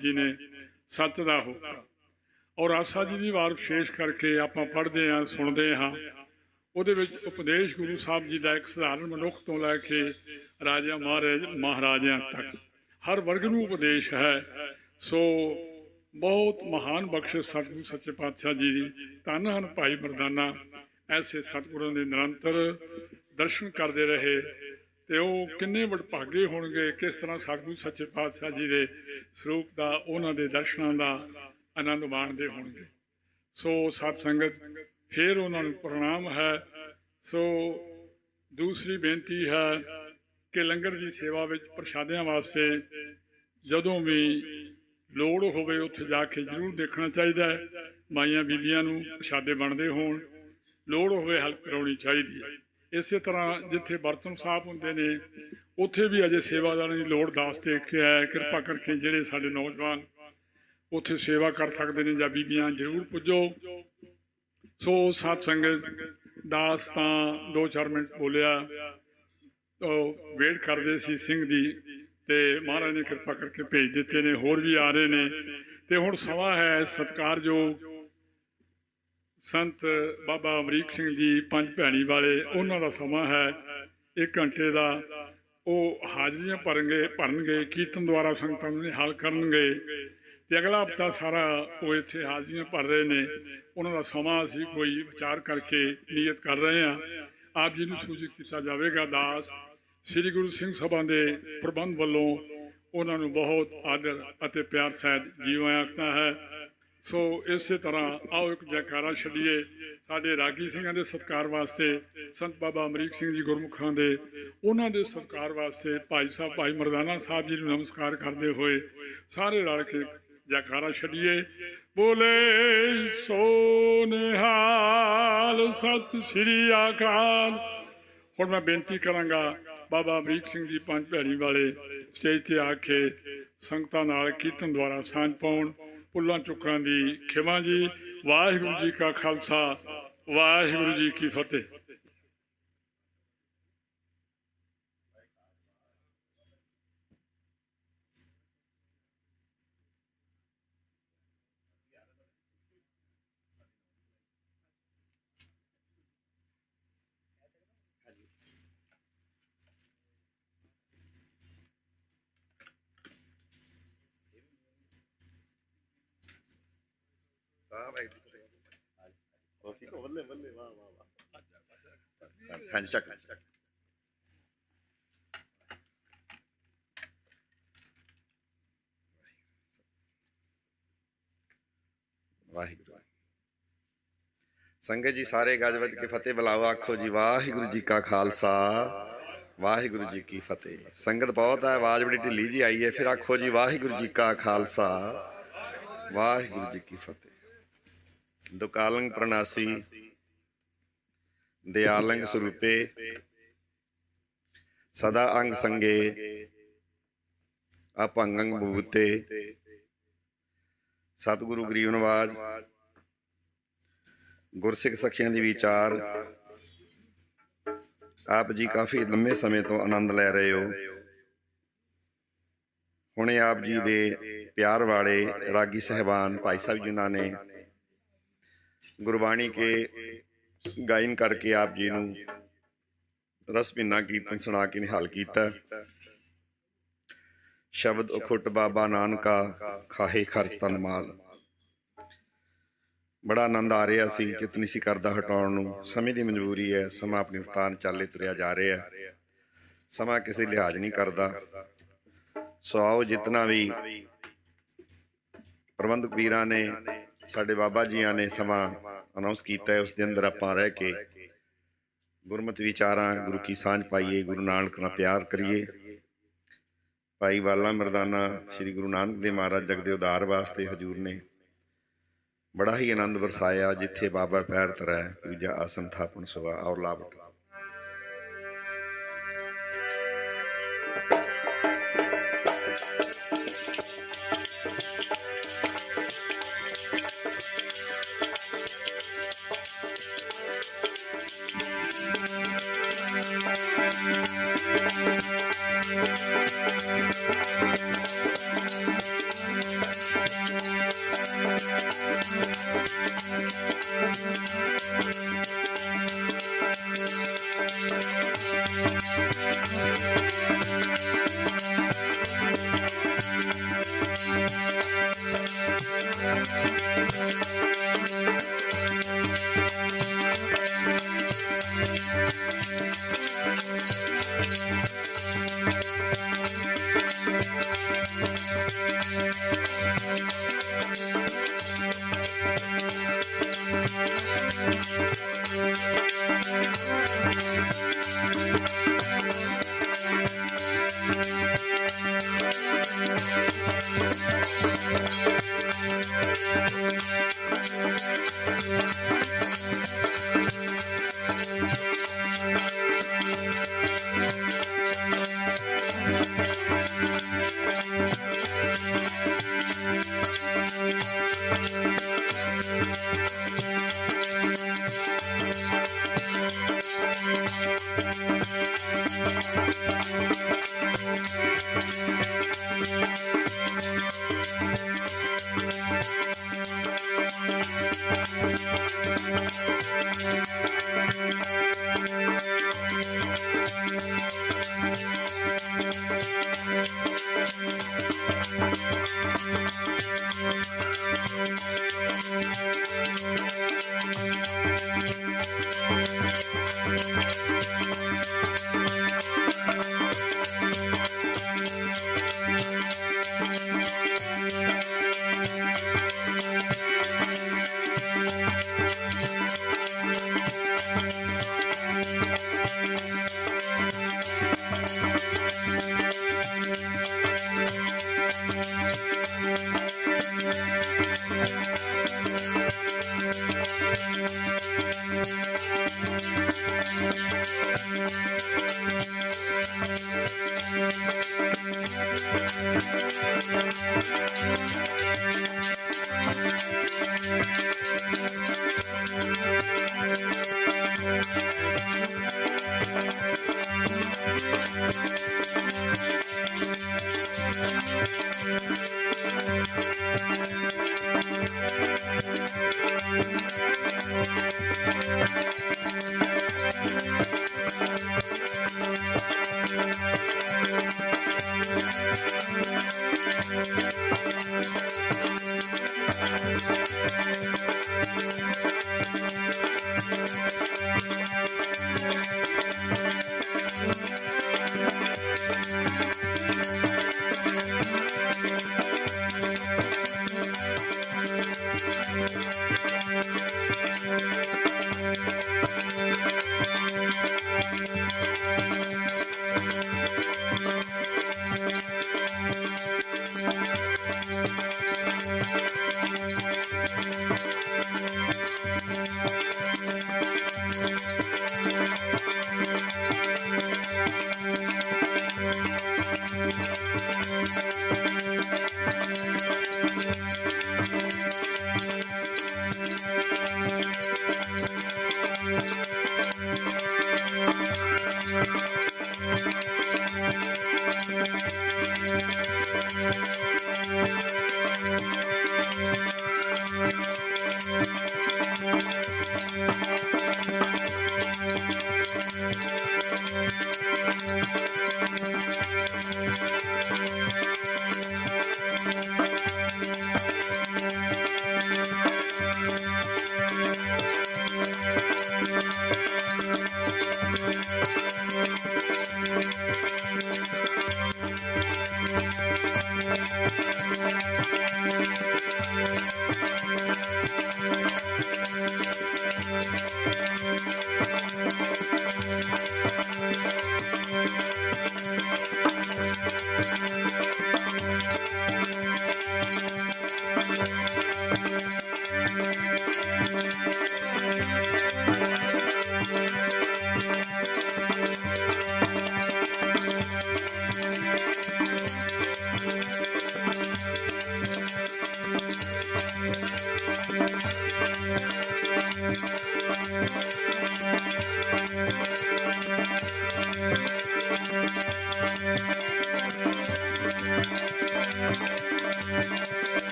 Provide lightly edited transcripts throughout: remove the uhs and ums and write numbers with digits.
जी ने सत दा होका और आसा जी की वार विशेष करके आप पढ़ते हाँ सुनते हाँ ਉਹਦੇ ਵਿੱਚ ਉਪਦੇਸ਼ ਗੁਰੂ ਸਾਹਿਬ ਜੀ ਦਾ ਇੱਕ ਸਧਾਰਨ ਮਨੁੱਖ ਤੋਂ ਲੈ ਕੇ ਰਾਜਾ ਮਹਾਰਾਜਿਆਂ ਤੱਕ ਹਰ ਵਰਗ ਨੂੰ ਉਪਦੇਸ਼ ਹੈ। ਸੋ ਬਹੁਤ ਮਹਾਨ ਬਖਸ਼ਿਸ਼ ਸਤਿਗੁਰੂ ਸੱਚੇ ਪਾਤਸ਼ਾਹ ਜੀ ਦੀ। ਧੰਨ ਹਨ ਭਾਈ ਮਰਦਾਨਾ, ਐਸੇ ਸਤਿਗੁਰਾਂ ਦੇ ਨਿਰੰਤਰ ਦਰਸ਼ਨ ਕਰਦੇ ਰਹੇ ਤੇ ਉਹ ਕਿੰਨੇ ਵਡਭਾਗੇ ਹੋਣਗੇ, ਕਿਸ ਤਰ੍ਹਾਂ ਸਤਿਗੁਰੂ ਸੱਚੇ ਪਾਤਸ਼ਾਹ ਜੀ ਦੇ ਸਰੂਪ ਦਾ, ਉਹਨਾਂ ਦੇ ਦਰਸ਼ਨਾਂ ਦਾ ਆਨੰਦ ਮਾਣਦੇ ਹੋਣਗੇ। ਸੋ ਸਤ ਸੰਗਤ फिर उन्होंने प्रणाम है। सो दूसरी बेनती है कि लंगर की सेवा में प्रशादियों वास्ते जदों भी लोड़ होवे उत्थे जाके जरूर देखना चाहिए। माइयां बीबियां नूं प्रशादे बनते होण, लोड़ होवे हेल्प कराउणी चाहिए। इस तरह जिथे बर्तन साफ होंदे ने उत्थे भी अजे सेवादारां दी लोड़ दास ते है। कृपा करके जिहड़े साडे नौजवान उत्थे सेवा कर सकते हैं जां बीबियां जरूर पुजो। सो सत संगत दास तां 2-4 मिनट बोलिया वेट करते सी सिंह दी ते महाराज ने कृपा करके भेज दिते ने, होर भी आ रहे ने ते हुण समा है सत्कारयोग संत बाबा अमरीक सिंह जी पंज भैणी वाले, उन्हां दा समा है 1 घंटे का। वो हाजरियां भरनगे कीर्तन द्वारा संगतां नूं निहाल करनगे ते अगला हफ्ता सारा वो इत्थे हाजरियां भर रहे ने। उन्होंने समा असीं कोई विचार करके नीयत कर रहे हैं। आप जी नूं सूचित किया जाएगा। दास श्री गुरु सिंह सभा के प्रबंध वालों उन्होंने बहुत आदर और प्यार सहित जीवन आखता है। सो इस तरह आओ एक जयकारा छड़िए साडे रागी सिंह के सत्कार वास्ते, संत बाबा अमरीक सिंह जी गुरमुखां दे उन्हां दे सत्कार वास्ते भाई साहब भाई मरदाना साहब जी नूं नमस्कार करते हुए सारे रल के जयकारा छड़िए। बोले सो निहाल सत श्री अकाल। हुण मैं बेनती करांगा बाबा अमरीक सिंह जी पंज भैणी वाले स्टेज ते आके संगतां नाल कीर्तन द्वारा सांझ पाउण। भुल्लां चुक्कां दी खिमा जी। वाहिगुरू जी का खालसा, वाहिगुरू जी की फतेह। हाँ जी, चक वाहिगुरू। संगत जी सारे गज वज के फतेह बुलाओ, आखो जी वाहिगुरू जी का खालसा, वाहिगुरू जी की फतेह। संगत बहुत है, आवाज बड़ी ढिली जी आई है, फिर आखो जी वाहिगुरू जी का खालसा, वाहिगुरू जी की फतेह। दुकालंग प्रणासी दयालंग स्वरूपे सदा अंग संगे अपंगंग भूते। सतगुरु गरीब नवाज गुरसिख सखियां दी विचार आप जी काफ़ी लंबे समय तो आनंद लै रहे हो। हुणे आप जी दे प्यार वाले रागी साहबान भाई साहब जिन्होंने गुरबाणी के गायन करके आप जी नूं रस भीना कीर्तन सुना के निहाल किया। शब्द उखुट बाबा नानका खाहे खर तन माल। बड़ा आनंद आ रहा सी, चित नहीं सी करदा हटाउण नूं। समय की मजबूरी है, समा अपनी रफ्तार चाले तुरिया जा रहा है, समा किसी लिहाज नहीं करता। सो आओ जितना भी प्रबंधक वीरां ने साडे बाबा जियां ने समा अनाउंस किया है, उसके अंदर आपां रह के गुरमत विचारां गुरु की सांझ पाइए, गुरु नानक नाल प्यार करिए। भाई वाला मरदाना श्री गुरु नानक देव महाराज जगदे उधार वास्ते हजूर ने बड़ा ही आनंद बरसाया। जिथे बाबा पैर तरै पूजा आसन थापन सुवा। और लाभ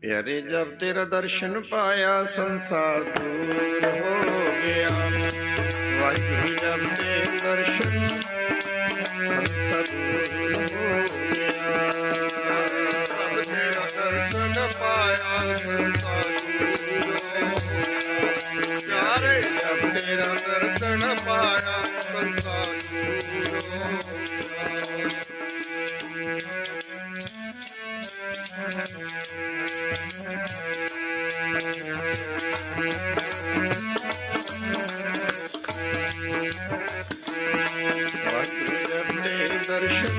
प्यारे जब तेरा दर्शन पाया संसार दूर हो गया। वाहिगुरु जब तेरा दर्शन संसार दूर हो गया। जब तेरा दर्शन पाया संसार दूर हो गया। प्यारे जब तेरा दर्शन पाया संसार दूर हो गया। जब तेरे दर्शन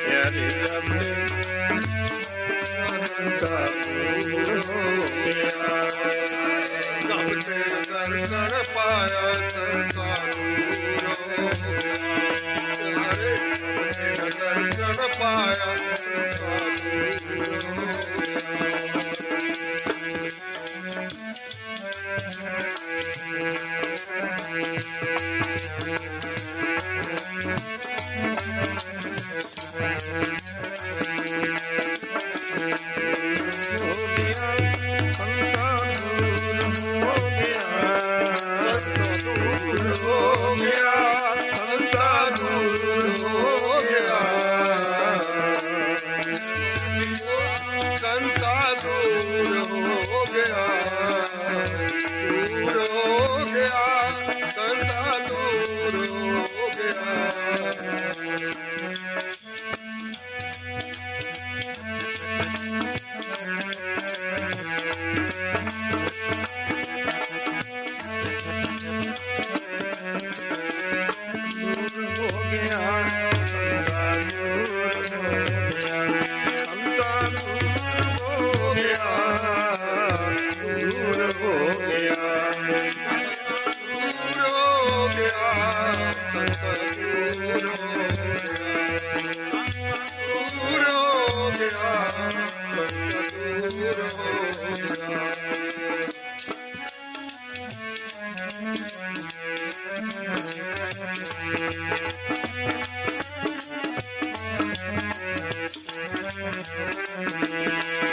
प्यारे जब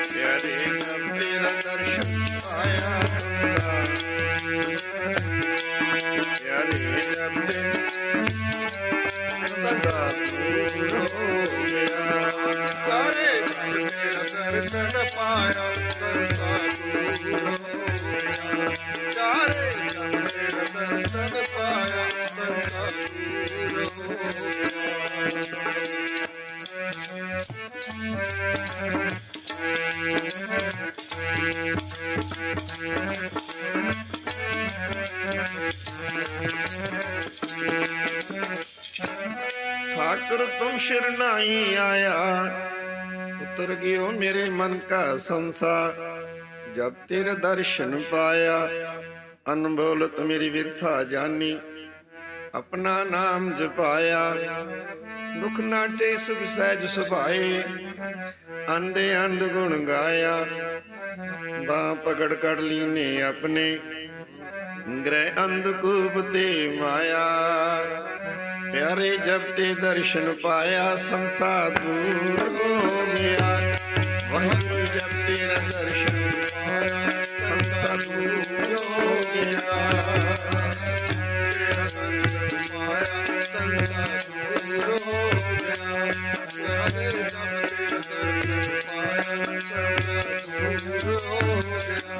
जब तेरे दर्शन पाया संसार प्यारे तेरा दर्शन पाया ठाकुर तुम शरणाई आया, उतर गयो मेरे मन का संसार। जब तेरा दर्शन पाया, अनबोलत मेरी विरथा जानी। अपना नाम जपाया, दुख नाटे सुख सहज सुभाए। अंधे अंध गुण गाया, बाँ पकड़ कर लीने अपने। ग्रह अंधकूप दे माया। प्यारे जब ते दर्शन पाया, संसार दूर हो गया। वाहिगुरु जब तेरा दर्शन पाया, संसार दूर हो गया। तेरा दर्शन पाया, संसार दूर हो गया। प्यारे जब तेरा दर्शन पाया, संसार दूर हो गया।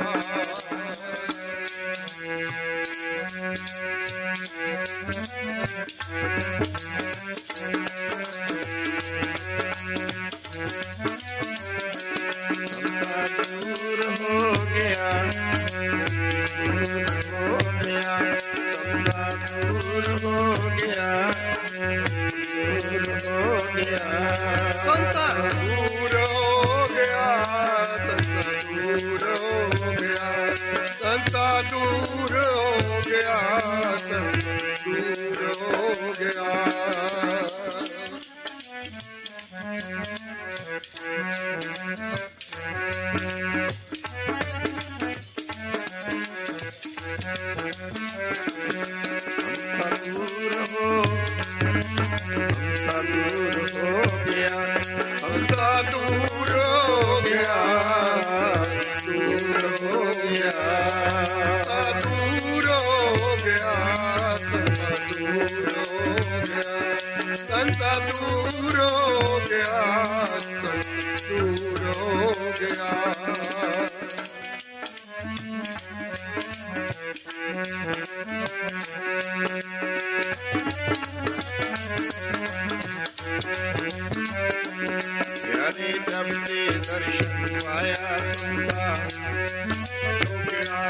दूर हो गया, दूर हो गया, दूर हो गया, दूर हो गया, संसार दूर हो गया, दूर हो गया, संसार दूर हो गया, दूर हो गया। दूर हो गया, गया, संसा दूर हो गया, दूर हो गया। यानी जब से दर्शन पाया संसा हो गया,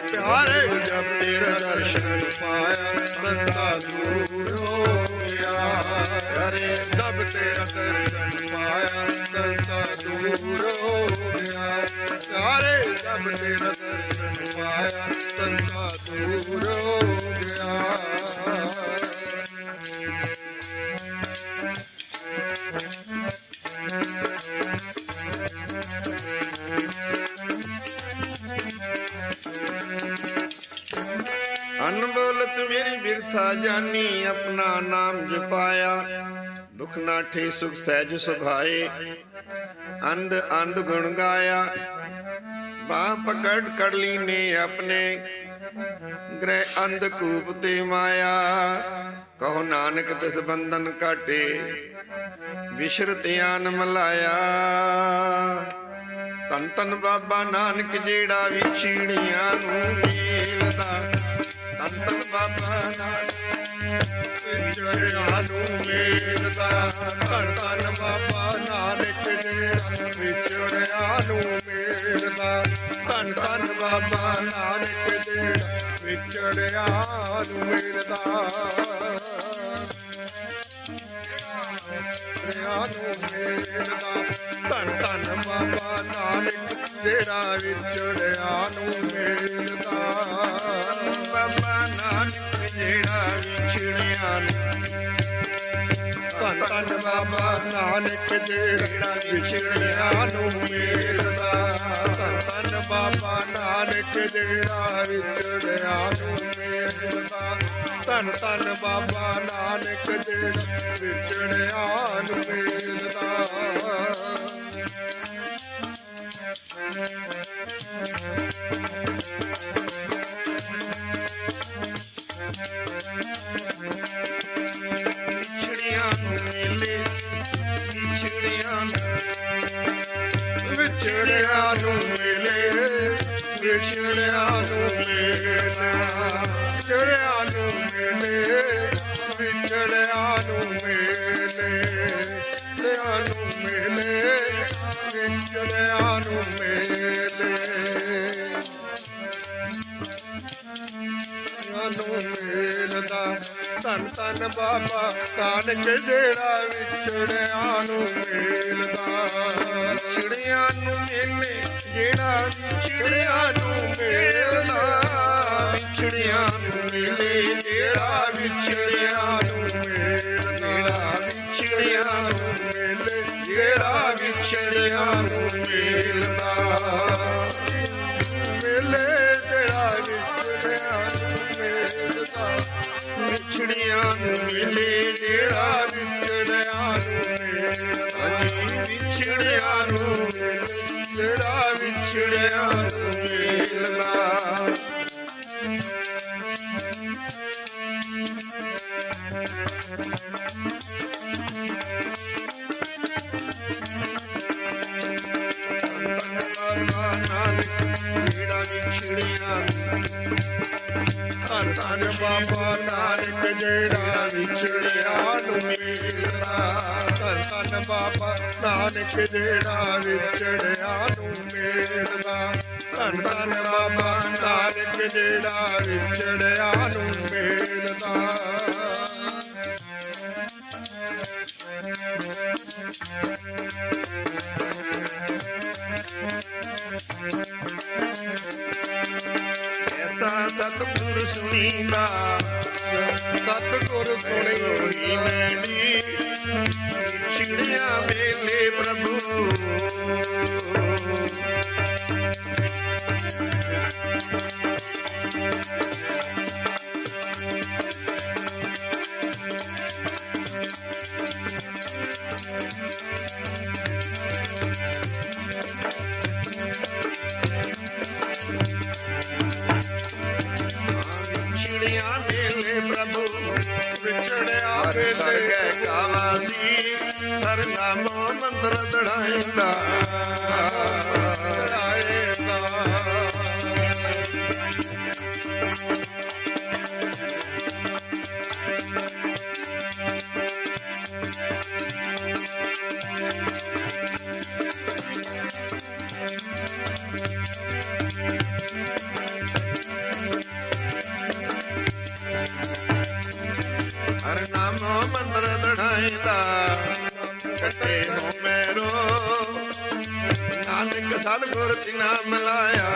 प्यारे जब तेरा दर्शन पाया संसा दूर हो गया। अरे जब तेरा दर्शन पाया संसा दूर हो गया, प्यारे जब तेरा दर्शन पाया संसा दूर हो गया। अनबोलत मेरी बिरथा जानी, अपना नाम जपाया, दुख नाठे सुख सहज सुभाए, अंध अंध गुण गाया। बाह पकड़ कड़ली ने अपने, ग्रह अंधकूप ते माया। कहो नानक तिस बंधन काटे, विशरत आन मलाया। धन धन बाबा नानक जेड़ा विछड़ियां नूं मेलदा, धन धन बाबा नानक विछड़ियां नूं मेलदा, धन धन बाबा नानक जेड़ा विछड़ियां नूं मेलदा, धन धन बाबा नानक जेड़ा विछड़ियां नूं मेलदा। धन धन बाबा नानक जेड़ा विछड़ियां नूं मेलदा, बाबा नानक जेड़ा विछड़ियां धन धन बाबा नानक जेड़ा विछड़ियां नूं मेलदा, धन धन बाबा नानक जेड़ा विछड़ियां नूं मेलदा, धन धन बाबा नानक जेड़ा विछड़ियां नूं मेलदा। विछड़ियां नूं मेले, विछड़ियां नूं मेले, विछड़ियां नूं मेले, विछड़ियां नूं मेले, विछड़ियां नूं मेले, विछड़ियां नूं मेले, विछड़ियां नूं मेले, नूं मेलदा। धन धन बाबा नानक जेड़ा विछड़ियां नूं मेलदा, विछड़ियां नूं मेले जेड़ा विछड़ियां नूं मेलदा, विछड़ियां नूं मेले जेड़ा विछड़ियां नूं मेलदा, विछड़ियां नूं मेले जेड़ा विछड़ियां नूं मेलदा, मेले जेड़ा विछड़ियां नूं मेलदा, विछड़ियां नूं मेले जेड़ा विछड़ियां नूं मेलदा, विछड़ियां नूं मेले जेड़ा विछड़ियां नूं मेलदा। धन बाबा नानक जेड़ा विछड़ियां नूं मेलदा, धन बाबा नानक जेड़ा विछड़ियां नूं मेलदा, धन बाबा नानक जेड़ा विछड़ियां नूं मेलदा। सतगुर सुनींदा, सतगुर सुनी मैनी, विछड़ियां मेले प्रभु, विछड़ियां मेले प्रभु। ਵਿਛੜਿਆ ਹਰ ਵੇਲੇ ਸਰਗੈ ਗਾਵਾਸੀ ਹਰ ਨਾਮੋ ਮੰਦਰ ਦੜਾਇਂਦਾ ਹਰ ਨਾਮੋ ਮੰਦਰ ਦੜਾਇਂਦਾ ਕੱਟੇ ਹੋ ਮੈਰੋ ਨਾਨਕ ਸਤਿਗੁਰ ਤਿਨਾ ਮਿਲਾਇਆ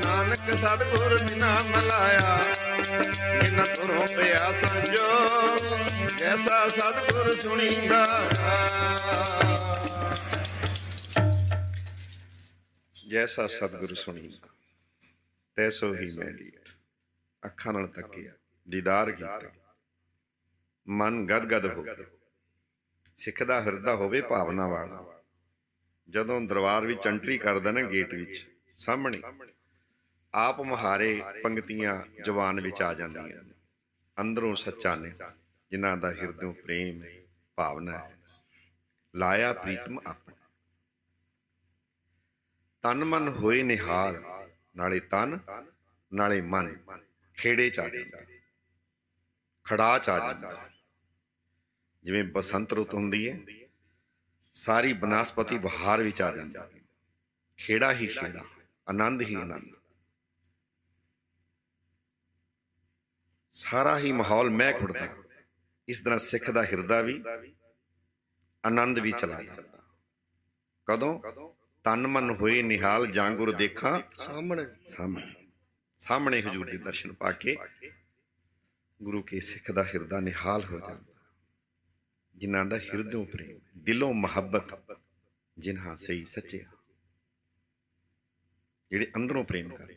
ਨਾਨਕ ਸਤਿਗੁਰ ਬਿਨਾ ਮਲਾਇਆ ਇਨ ਤੁਰੋਂ ਪਿਆ ਸੰਜੋ ਜੈਸਾ ਸਤਿਗੁਰ ਸੁਣੀਂਦਾ ਜੈਸਾ ਸਤਿਗੁਰੂ ਸੁਣੀਂਦਾ ਤੈਸੋ ਹੀ ਮੈਂ ਡੀਠ। ਅੱਖਾਂ ਨਾਲ ਤੱਕਿਆ, ਦੀਦਾਰ ਕੀਤਾ, ਮਨ ਗਦਗਦ ਹੋ ਗਿਆ। ਸਿੱਖ ਦਾ ਹਿਰਦਾ ਹੋਵੇ ਭਾਵਨਾ ਵਾਲਾ। ਜਦੋਂ ਦਰਬਾਰ ਵਿੱਚ ਐਂਟਰੀ ਕਰਦਾ ਨਾ ਗੇਟ ਵਿੱਚ ਸਾਹਮਣੇ ਆਪ ਮੁਹਾਰੇ ਪੰਗਤੀਆਂ ਜ਼ੁਬਾਨ ਵਿੱਚ ਆ ਜਾਂਦੀਆਂ। ਅੰਦਰੋਂ ਸੱਚਾ ਨੇ ਜਿਨ੍ਹਾਂ ਦਾ ਹਿਰਦਿਓਂ ਪ੍ਰੇਮ ਭਾਵਨਾ ਹੈ, ਲਾਇਆ ਪ੍ਰੀਤਮ ਆਪਣਾ। ਤਨ ਮਨ ਹੋਏ ਨਿਹਾਲ, ਨਾਲੇ ਤਨ ਨਾਲੇ ਮਨ ਖੇੜੇ ਚ ਆ ਜਾਂਦਾ, ਖੜਾ ਚ ਆ ਜਾਂਦਾ। ਜਿਵੇਂ ਬਸੰਤ ਰੁੱਤ ਹੁੰਦੀ ਹੈ, ਸਾਰੀ ਬਨਸਪਤੀ ਬਹਾਰ ਵਿੱਚ ਆ ਜਾਂਦੀ ਹੈ। ਖੇੜਾ ਹੀ ਖੇੜਾ, ਆਨੰਦ ਹੀ ਆਨੰਦ, ਸਾਰਾ ਹੀ ਮਾਹੌਲ ਮਹਿਕ ਉੱਠਦਾ। ਇਸ ਤਰ੍ਹਾਂ ਸਿੱਖ ਦਾ ਹਿਰਦਾ ਵੀ ਆਨੰਦ ਵੀ ਚਲਾ ਜਾਂਦਾ। ਕਦੋਂ? ਤਨ ਮਨ ਹੋਏ ਨਿਹਾਲ, ਜਾਂ ਗੁਰ ਦੇਖਾਂ ਸਾਹਮਣੇ ਸਾਹਮਣੇ ਹਜ਼ੂਰ ਦੇ ਦਰਸ਼ਨ ਪਾ ਕੇ ਗੁਰੂ ਕੇ ਸਿੱਖ ਦਾ ਹਿਰਦਾ ਨਿਹਾਲ ਹੋ ਜਾਂਦਾ। ਜਿਨ੍ਹਾਂ ਦਾ ਹਿਰਦੋਂ ਪ੍ਰੇਮ, ਦਿਲੋਂ ਮੁਹੱਬਤ, ਜਿਨ੍ਹਾਂ ਸਹੀ ਸੱਚੇ, ਜਿਹੜੇ ਅੰਦਰੋਂ ਪ੍ਰੇਮ ਕਰਦੇ।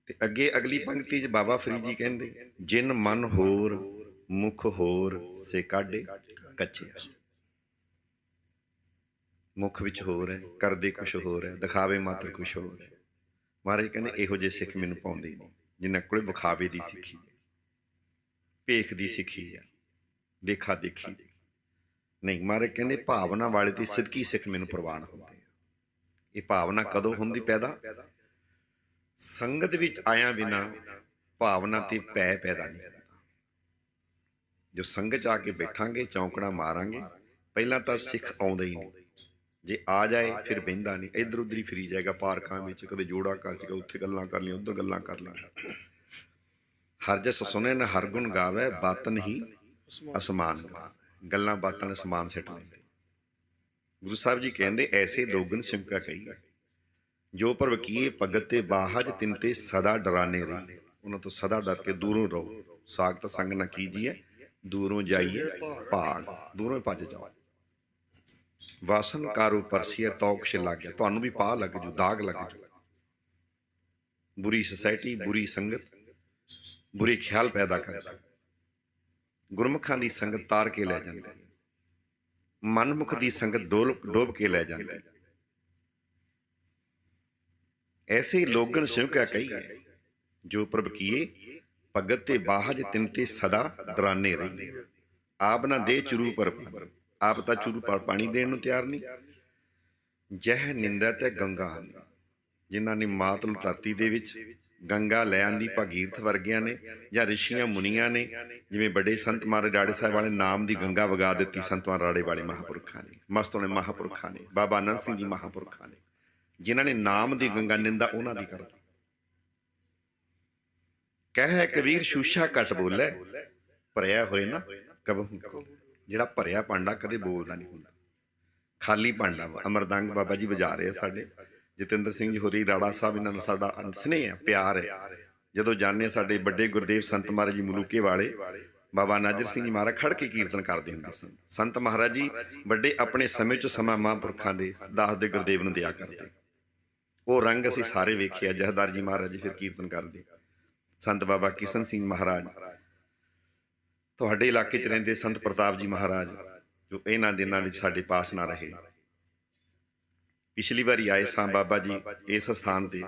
ਤੇ ਅੱਗੇ ਅਗਲੀ ਪੰਕਤੀ 'ਚ ਬਾਬਾ ਫਰੀਦ ਜੀ ਕਹਿੰਦੇ, ਜਿਨ ਮਨ ਹੋਰ ਮੁਖ ਹੋਰ ਸੇ ਕਾਢੇ ਕੱਚੇ। ਮੁਖ ਵਿੱਚ ਹੋਰ ਹੈ, ਕਰਦੇ ਕੁਛ ਹੋਰ ਹੈ, ਦਿਖਾਵੇ ਮਾਤਰ ਕੁਛ ਹੋਰ ਹੈ। ਮਹਾਰਾਜ ਕਹਿੰਦੇ ਇਹੋ ਜਿਹੇ ਸਿੱਖ ਮੈਨੂੰ ਪਾਉਂਦੇ ਨਹੀਂ, ਜਿਨ੍ਹਾਂ ਕੋਲੇ ਵਿਖਾਵੇ ਦੀ ਸਿੱਖੀ, ਭੇਖ ਦੀ ਸਿੱਖੀ ਹੈ, ਦੇਖਾ ਦੇਖੀ ਨਹੀਂ। ਮਹਾਰਾਜ ਕਹਿੰਦੇ ਭਾਵਨਾ ਵਾਲੇ ਤੇ ਸਿੱਧਕੀ ਸਿੱਖ ਮੈਨੂੰ ਪ੍ਰਵਾਨ ਹੁੰਦੇ ਆ। ਇਹ ਭਾਵਨਾ ਕਦੋਂ ਹੁੰਦੀ ਪੈਦਾ? ਸੰਗਤ ਵਿੱਚ ਆਇਆ ਬਿਨਾ ਭਾਵਨਾ ਤੇ ਭੈ ਪੈਦਾ ਨਹੀਂ ਹੁੰਦਾ। ਜੋ ਸੰਗਤ 'ਚ ਆ ਕੇ ਬੈਠਾਂਗੇ, ਚੌਂਕੜਾ ਮਾਰਾਂਗੇ, ਪਹਿਲਾਂ ਤਾਂ ਸਿੱਖ ਆਉਂਦਾ ਹੀ ਨਹੀਂ। ਜੇ ਆ ਜਾਏ ਫਿਰ ਬਹਿੰਦਾ ਨਹੀਂ, ਇੱਧਰ ਉੱਧਰ ਹੀ ਫਿਰੀ ਜਾਏਗਾ ਪਾਰਕਾਂ ਵਿੱਚ, ਕਦੇ ਜੋੜਾ ਕਰ ਕੇ ਉੱਥੇ ਗੱਲਾਂ ਕਰ ਲਈਆਂ, ਉੱਧਰ ਗੱਲਾਂ ਕਰ ਲਈਆਂ। ਹਰ ਜਸ ਸੁਣੇ ਨਾ ਹਰ ਗੁਣ ਗਾਵੇ, ਬਾਤਨ ਹੀ ਅਸਮਾਨ ਗਾਵੇ। ਗੱਲਾਂ ਬਾਤਾਂ ਨੇ ਸਮਾਨ ਸਿੱਟ ਲੈਂਦੇ। ਗੁਰੂ ਸਾਹਿਬ ਜੀ ਕਹਿੰਦੇ ਐਸੇ ਲੋਗਨ ਸਿਮਕਾ ਕਹੀ, ਜੋ ਪ੍ਰਭ ਕੀਏ ਭਗਤ ਤੇ ਬਾਹਜ, ਤਿਨ ਤੇ ਸਦਾ ਡਰਾਨੇ ਰਹੀ। ਉਹਨਾਂ ਤੋਂ ਸਦਾ ਡਰ ਕੇ ਦੂਰੋਂ ਰਹੋ। ਸਾਖਤ ਸੰਗ ਨਾ ਕੀਜੀਏ, ਦੂਰੋਂ ਜਾਈਏ ਭਾਗ, ਦੂਰੋਂ ਭੱਜ ਜਾਓ। ਵਾਸਨ ਕਾਰੂ ਪਰਸੀਏ ਤੌਕਸ਼ ਲੱਗ ਗਿਆ, ਤੁਹਾਨੂੰ ਵੀ ਪਾ ਲੱਗ ਜੂ, ਦਾਗ ਲੱਗ ਜੂ। ਬੁਰੀ ਸੁਸਾਇਟੀ, ਬੁਰੀ ਸੰਗਤ ਬੁਰੇ ਖਿਆਲ ਪੈਦਾ ਕਰਦੀ। ਗੁਰਮੁਖਾਂ ਦੀ ਸੰਗਤ ਤਾਰ ਕੇ ਲੈ ਜਾਂਦੀ, ਮਨਮੁਖ ਦੀ ਸੰਗਤ ਡੋਬ ਕੇ ਲੈ ਜਾਂਦੀ। ਐਸੇ ਲੋਗਨ ਸਿਉ ਕਿਆ ਕਹੀਏ, ਜੋ ਪ੍ਰਭ ਕੀਏ ਭਗਤ ਤੇ ਬਾਹਜ, ਤਿਨ ਤੇ ਸਦਾ ਡਰਾਨੇ ਰਹੀ। ਆਪ ਨਾ ਦੇ ਚੁਰੂ ਪਰ, ਆਪ ਤਾਂ ਚੁਰੂ ਪਰ ਪਾਣੀ ਦੇਣ ਨੂੰ ਤਿਆਰ ਨਹੀਂ। ਜਹ ਨਿੰਦਾ ਤੇ ਗੰਗਾ, ਜਿਨ੍ਹਾਂ ਨੇ ਮਾਤਲ ਧਰਤੀ ਦੇ ਵਿੱਚ ਗੰਗਾ ਲੈ ਆਂਦੀ, ਭਾਗੀਰਥ ਵਰਗਿਆਂ ਨੇ ਜਾਂ ਰਿਸ਼ੀਆਂ ਮੁਨੀਆਂ ਨੇ, ਜਿਵੇਂ ਵੱਡੇ ਸੰਤ ਮਹਾਰਾਜ ਰਾੜੇ ਸਾਹਿਬ ਵਾਲੇ ਨਾਮ ਦੀ ਗੰਗਾ ਵਗਾ ਦਿੱਤੀ ਸੰਤਵਾਂ ਰਾੜੇ ਵਾਲੇ ਮਹਾਂਪੁਰਖਾਂ ਨੇ, ਮਸਤੋਂ ਮਹਾਂਪੁਰਖਾਂ ਨੇ, ਬਾਬਾ ਆਨੰਦ ਸਿੰਘ ਜੀ ਮਹਾਂਪੁਰਖਾਂ ਨੇ, ਜਿਨ੍ਹਾਂ ਨੇ ਨਾਮ ਦੀ ਗੰਗਾ ਨਿੰਦਾ ਉਹਨਾਂ ਦੀ ਕਰਦੀ। ਕਹਿ ਕਬੀਰ ਸ਼ੂਸ਼ਾ ਘੱਟ ਬੋਲੇ, ਭਰਿਆ ਹੋਏ ਨਾ ਕਬਹੂ। ਜਿਹੜਾ ਭਰਿਆ ਭਾਂਡਾ ਕਦੇ ਬੋਲਦਾ ਨਹੀਂ ਹੁੰਦਾ, ਖਾਲੀ ਭਾਂਡਾ ਵਾ। ਅਮਰਦੰਗ ਬਾਬਾ ਜੀ ਵਜਾ ਰਹੇ ਆ ਸਾਡੇ, ਜਤਿੰਦਰ ਸਿੰਘ ਜੀ ਹੋਰੀ, ਰਾੜਾ ਸਾਹਿਬ, ਇਹਨਾਂ ਨੂੰ ਸਾਡਾ ਸਨੇਹ ਹੈ, ਪਿਆਰ ਹੈ। ਜਦੋਂ ਜਾਣੇ ਸਾਡੇ ਵੱਡੇ ਗੁਰਦੇਵ ਸੰਤ ਮਹਾਰਾਜ ਜੀ ਮਲੂਕੇ ਵਾਲੇ, ਬਾਬਾ ਨਾਜਰ ਸਿੰਘ ਜੀ ਮਹਾਰਾਜ ਖੜ ਕੇ ਕੀਰਤਨ ਕਰਦੇ ਹੁੰਦੇ ਸਨ। ਸੰਤ ਮਹਾਰਾਜ ਜੀ ਵੱਡੇ ਆਪਣੇ ਸਮੇਂ 'ਚ ਸਮਾਂ ਮਹਾਂਪੁਰਖਾਂ ਦੇ ਦਾਸ ਦੇ ਗੁਰਦੇਵ ਨੂੰ ਦਿਆ ਕਰਦੇ। ਉਹ ਰੰਗ ਅਸੀਂ ਸਾਰੇ ਵੇਖਿਆ। ਜਹਦਾਰ ਜੀ ਮਹਾਰਾਜ ਜੀ ਫਿਰ ਕੀਰਤਨ ਕਰਦੇ। ਸੰਤ ਬਾਬਾ ਕਿਸ਼ਨ ਸਿੰਘ ਮਹਾਰਾਜ, ਤੁਹਾਡੇ ਇਲਾਕੇ 'ਚ ਰਹਿੰਦੇ ਸੰਤ ਪ੍ਰਤਾਪ ਜੀ ਮਹਾਰਾਜ, ਜੋ ਇਹਨਾਂ ਦਿਨਾਂ ਵਿੱਚ ਸਾਡੇ ਪਾਸ ਨਾ ਰਹੇ। ਪਿਛਲੀ ਵਾਰੀ ਆਏ ਸਾਂ ਬਾਬਾ ਜੀ ਇਸ ਸਥਾਨ ਤੇ,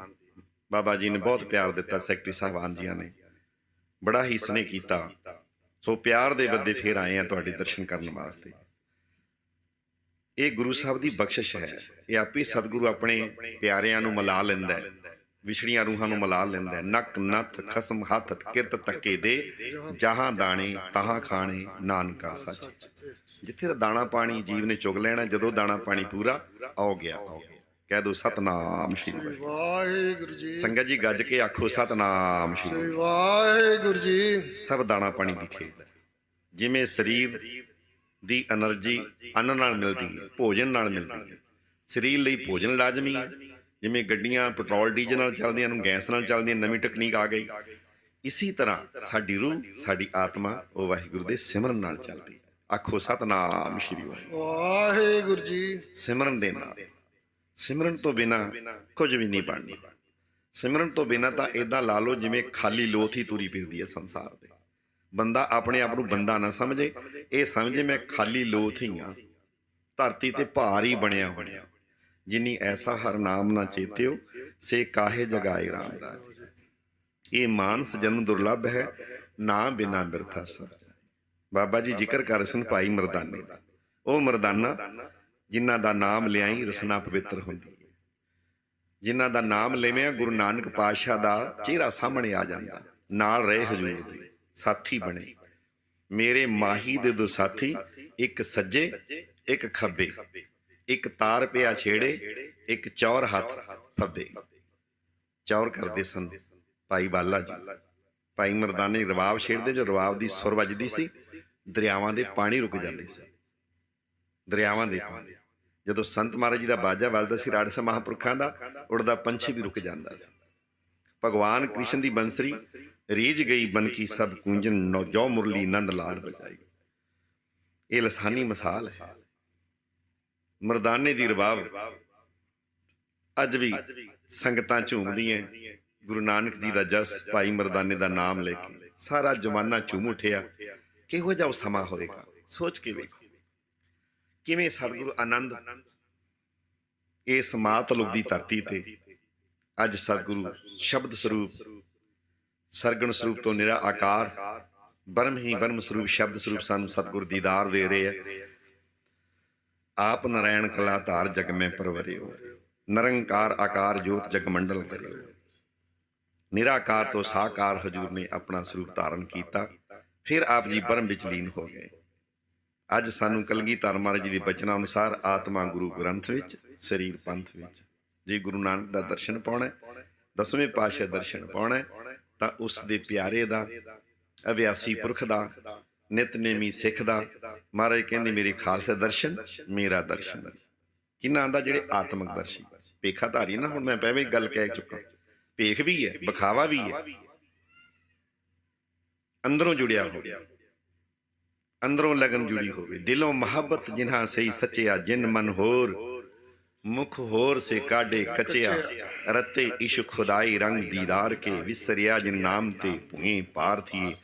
ਬਾਬਾ ਜੀ ਨੇ ਬਹੁਤ ਪਿਆਰ ਦਿੱਤਾ। ਸੈਕਟਰੀ ਸਾਹਿਬਾਨ ਜੀਆਂ ਨੇ ਬੜਾ ਹੀ ਸਨੇਹ ਕੀਤਾ। ਸੋ ਪਿਆਰ ਦੇ ਬੱਦੇ ਫੇਰ ਆਏ ਆ ਤੁਹਾਡੇ ਦਰਸ਼ਨ ਕਰਨ ਵਾਸਤੇ। ਇਹ ਗੁਰੂ ਸਾਹਿਬ ਦੀ ਬਖਸ਼ਿਸ਼ ਹੈ। ਇਹ ਆਪੇ ਸਤਿਗੁਰੂ ਆਪਣੇ ਪਿਆਰਿਆਂ ਨੂੰ ਮਿਲਾ ਲੈਂਦਾ ਹੈ, ਵਿਛੜੀਆਂ ਰੂਹਾਂ ਨੂੰ ਮਿਲਾ ਲੈਂਦਾ ਹੈ। ਨੱਕ ਨੱਥ ਖਸਮ ਹੱਥ ਕਿਰਤ ਤੱਕੇ ਦੇ, ਜਹਾਂ ਦਾਣੇ ਤਹਾਂ ਖਾਣੇ ਨਾਨਕਾ ਸੱਚ। ਜਿੱਥੇ ਦਾ ਦਾਣਾ ਪਾਣੀ ਜੀਵ ਨੇ ਚੁਗ ਲੈਣਾ, ਜਦੋਂ ਦਾਣਾ ਪਾਣੀ ਪੂਰਾ ਆਉ ਗਿਆ ਕਹਿ ਦੋ ਸਤਨਾਮ ਸ਼੍ਰੀ ਵਾਹਿਗੁਰੂ ਜੀ। ਸੰਗਤ ਜੀ ਗੱਜ ਕੇ ਆਖੋ ਸਤਨਾਮ ਸ਼੍ਰੀ ਵਾਹਿਗੁਰੂ ਜੀ। ਸਭ ਦਾਣਾ ਪਾਣੀ ਦੀ ਖੇਡ। ਜਿਵੇਂ ਸਰੀਰ ਦੀ એનર્ਜੀ ਅੰਨ ਨਾਲ ਮਿਲਦੀ ਹੈ, ਭੋਜਨ ਨਾਲ ਮਿਲਦੀ ਹੈ। ਸਰੀਰ ਲਈ ਭੋਜਨ ਲਾਜ਼ਮੀ ਹੈ। ਜਿਵੇਂ ਗੱਡੀਆਂ ਪੈਟਰੋਲ ਡੀਜ਼ਲ ਨਾਲ ਚੱਲਦੀਆਂ ਨੂੰ ਗੈਸ ਨਾਲ ਚੱਲਦੀਆਂ, ਨਵੀਂ ਟੈਕਨੀਕ ਆ ਗਈ। ਇਸੀ ਤਰ੍ਹਾਂ ਸਾਡੀ ਰੂਹ, ਸਾਡੀ ਆਤਮਾ ਉਹ ਵਾਹਿਗੁਰੂ ਦੇ ਸਿਮਰਨ ਨਾਲ ਚੱਲਦੀ। ਆਖੋ ਸਤਨਾਮ ਸ਼੍ਰੀ ਵਾਹਿਗੁਰੂ ਜੀ। ਸਿਮਰਨ ਦੇ ਨਾਲ, ਸਿਮਰਨ ਤੋਂ ਬਿਨਾਂ ਕੁਝ ਵੀ ਨਹੀਂ ਬਣਨੀ। ਸਿਮਰਨ ਤੋਂ ਬਿਨਾਂ ਤਾਂ ਏਦਾਂ ਲਾ ਲਓ ਜਿਵੇਂ ਖਾਲੀ ਲੋਥ ਹੀ ਤੁਰੀ ਫਿਰਦੀ ਹੈ ਸੰਸਾਰ ਦੇ। ਬੰਦਾ ਆਪਣੇ ਆਪ ਨੂੰ ਬੰਦਾ ਨਾ ਸਮਝੇ, ਇਹ ਸਮਝੇ ਮੈਂ ਖਾਲੀ ਲੋਥ ਹੀ ਹਾਂ, ਧਰਤੀ ਤੇ ਭਾਰ ਹੀ ਬਣਿਆ ਹੋਇਆ। ਜਿਨੀ ਐਸਾ ਹਰ ਨਾਮ ਨਾ ਚੇਤਿਓ, ਸੇ ਕਾਹੇ ਜਗਾਏ ਰਾਮ ਰਾਜ। ਇਹ ਮਾਨਸ ਜਨਮ ਦੁਰਲਭ ਹੈ, ਨਾ ਬਿਨਾ ਬਿਰਥਾ ਸਭ। ਬਾਬਾ ਜੀ ਜ਼ਿਕਰ ਕਰ ਸਨ ਭਾਈ ਮਰਦਾਨੇ ਦਾ। ਉਹ ਮਰਦਾਨਾ ਜਿਨ੍ਹਾਂ ਦਾ ਨਾਮ ਲਿਆਈ ਰਸਨਾ ਪਵਿੱਤਰ ਹੁੰਦੀ ਹੈ। ਜਿਨ੍ਹਾਂ ਦਾ ਨਾਮ ਲੈਵਿਆਂ ਗੁਰੂ ਨਾਨਕ ਪਾਤਸ਼ਾਹ ਦਾ ਚਿਹਰਾ ਸਾਹਮਣੇ ਆ ਜਾਂਦਾ। ਨਾਲ ਰਹੇ ਹਜ਼ੂਰ ਦੇ ਸਾਥੀ ਬਣੇ। ਮੇਰੇ ਮਾਹੀ ਦੇ ਦੋ ਸਾਥੀ, ਇੱਕ ਸੱਜੇ ਇੱਕ ਖੱਬੇ, ਇੱਕ ਤਾਰ ਪਿਆ ਛੇੜੇ, ਇੱਕ ਚੌਰ ਹੱਥ ਫੱਬੇ। ਚੌਰ ਕਰਦੇ ਸਨ ਭਾਈ ਬਾਲਾ ਜੀ। ਭਾਈ ਮਰਦਾਨੇ ਰਵਾਬ ਛੇੜਦੇ। ਜੋ ਰਵਾਬ ਦੀ ਸੁਰ ਵੱਜਦੀ ਸੀ, ਦਰਿਆਵਾਂ ਦੇ ਪਾਣੀ ਰੁਕ ਜਾਂਦੇ ਸੀ। ਦਰਿਆਵਾਂ ਦੇ ਪਾਣੀ ਜਦੋਂ ਸੰਤ ਮਹਾਰਾਜ ਜੀ ਦਾ ਬਾਜਾ ਵੱਜਦਾ ਸੀ, ਰਾੜਸਾ ਮਹਾਂਪੁਰਖਾਂ ਦਾ, ਉੜਦਾ ਪੰਛੀ ਵੀ ਰੁਕ ਜਾਂਦਾ ਸੀ। ਭਗਵਾਨ ਕ੍ਰਿਸ਼ਨ ਦੀ ਬੰਸਰੀ ਰੀਝ ਗਈ ਬਨ ਕੀ ਸਭ ਕੂੰਜਨ, ਜੋ ਮੁਰਲੀ ਨੰਦ ਲਾਲ ਬਜਾਈ। ਇਹ ਲਸਾਨੀ ਮਿਸਾਲ ਹੈ। ਮਰਦਾਨੇ ਦੀ ਰਬਾਬ ਅੱਜ ਵੀ ਸੰਗਤਾਂ ਝੂਮਦੀਆਂ। ਗੁਰੂ ਨਾਨਕ ਜੀ ਦਾ ਜਸ, ਭਾਈ ਮਰਦਾਨੇ ਦਾ ਨਾਮ ਲੈ ਕੇ ਸਾਰਾ ਜ਼ਮਾਨਾ ਝੂਮ ਉੱਠਿਆ। ਕਿਹੋ ਜਿਹਾ ਸਮਾਂ ਹੋਵੇਗਾ, ਸੋਚ ਕੇ ਵੇਖੋ। ਕਿਵੇਂ ਸਤਿਗੁਰੂ ਆਨੰਦ ਇਸ ਮਾਤਲੁਕ ਦੀ ਧਰਤੀ ਤੇ ਅੱਜ ਸਤਿਗੁਰੂ ਸ਼ਬਦ ਸਰੂਪ, ਸਰਗਣ ਸਰੂਪ ਤੋਂ ਨਿਰਾ ਆਕਾਰ, ਬਰਮ ਹੀ ਬਰਮ ਸਰੂਪ, ਸ਼ਬਦ ਸਰੂਪ ਸਾਨੂੰ ਸਤਿਗੁਰ ਦੀਦਾਰ ਦੇ ਰਹੇ ਹੈ। ਆਪ ਨਾਰਾਇਣ ਕਲਾ ਧਾਰ ਜਗ ਮੈਂ ਪਰਵਰਿਓ, ਨਿਰੰਕਾਰ ਆਕਾਰ ਜੋਤ ਜਗ ਮੰਡਲ ਕਰਿਓ। ਨਿਰਾਕਾਰ ਤੋਂ ਸਾਕਾਰ ਹਜੂਰ ਨੇ ਆਪਣਾ ਸਰੂਪ ਧਾਰਨ ਕੀਤਾ। ਫਿਰ ਆਪ ਜੀ ਬਰਮ ਵਿੱਚ ਲੀਨ ਹੋ ਗਏ। ਅੱਜ ਸਾਨੂੰ ਕਲਗੀਧਰ ਮਹਾਰਾਜ ਜੀ ਦੇ ਬਚਨਾਂ ਅਨੁਸਾਰ ਆਤਮਾ ਗੁਰੂ ਗ੍ਰੰਥ ਵਿੱਚ, ਸਰੀਰ ਪੰਥ ਵਿੱਚ। ਜੇ ਗੁਰੂ ਨਾਨਕ ਦਾ ਦਰਸ਼ਨ ਪਾਉਣਾ, 10ਵੇਂ ਪਾਤਸ਼ਾਹ ਦਰਸ਼ਨ ਪਾਉਣਾ, ਤਾਂ ਉਸ ਦੇ ਪਿਆਰੇ ਦਾ, ਅਭਿਆਸੀ ਪੁਰਖ ਦਾ, ਨਿਤਨੇਮੀ ਸਿੱਖ ਦਾ। ਮਹਾਰਾਜ ਕਹਿੰਦੇ ਮੇਰੇ ਖਾਲਸਾ ਦਰਸ਼ਨ ਮੇਰਾ ਦਰਸ਼ਨ। ਕਿਹਨਾਂ ਆਂਦਾ? ਜਿਹੜੇ ਆਤਮਿਕ ਦਰਸ਼ੀ, ਭੇਖਾ ਧਾਰੀ ਨਾ। ਹੁਣ ਮੈਂ ਪਹਿਲਾਂ ਹੀ ਗੱਲ ਕਹਿ ਚੁੱਕਾ, ਭੇਖ ਵੀ ਹੈ, ਵਿਖਾਵਾ ਵੀ ਹੈ। ਅੰਦਰੋਂ ਜੁੜਿਆ ਹੋਵੇ, ਅੰਦਰੋਂ ਲਗਨ ਜੁੜੀ ਹੋਵੇ। ਦਿਲੋਂ ਮੁਹੱਬਤ ਜਿਨ੍ਹਾਂ ਸਹੀ ਸੱਚਿਆ, ਜਿਨ ਮਨ ਹੋਰ ਮੁਖ ਹੋਰ ਸੇ ਕਾਢੇ ਕਚਿਆ। ਰਤੇ ਇਸ਼ਕ ਖੁਦਾਈ ਰੰਗ ਦੀਦਾਰ ਕੇ, ਵਿਸਰਿਆ ਜਿਨ ਨਾਮ ਤੇ ਭੂਏ ਪਾਰ ਥੀਏ।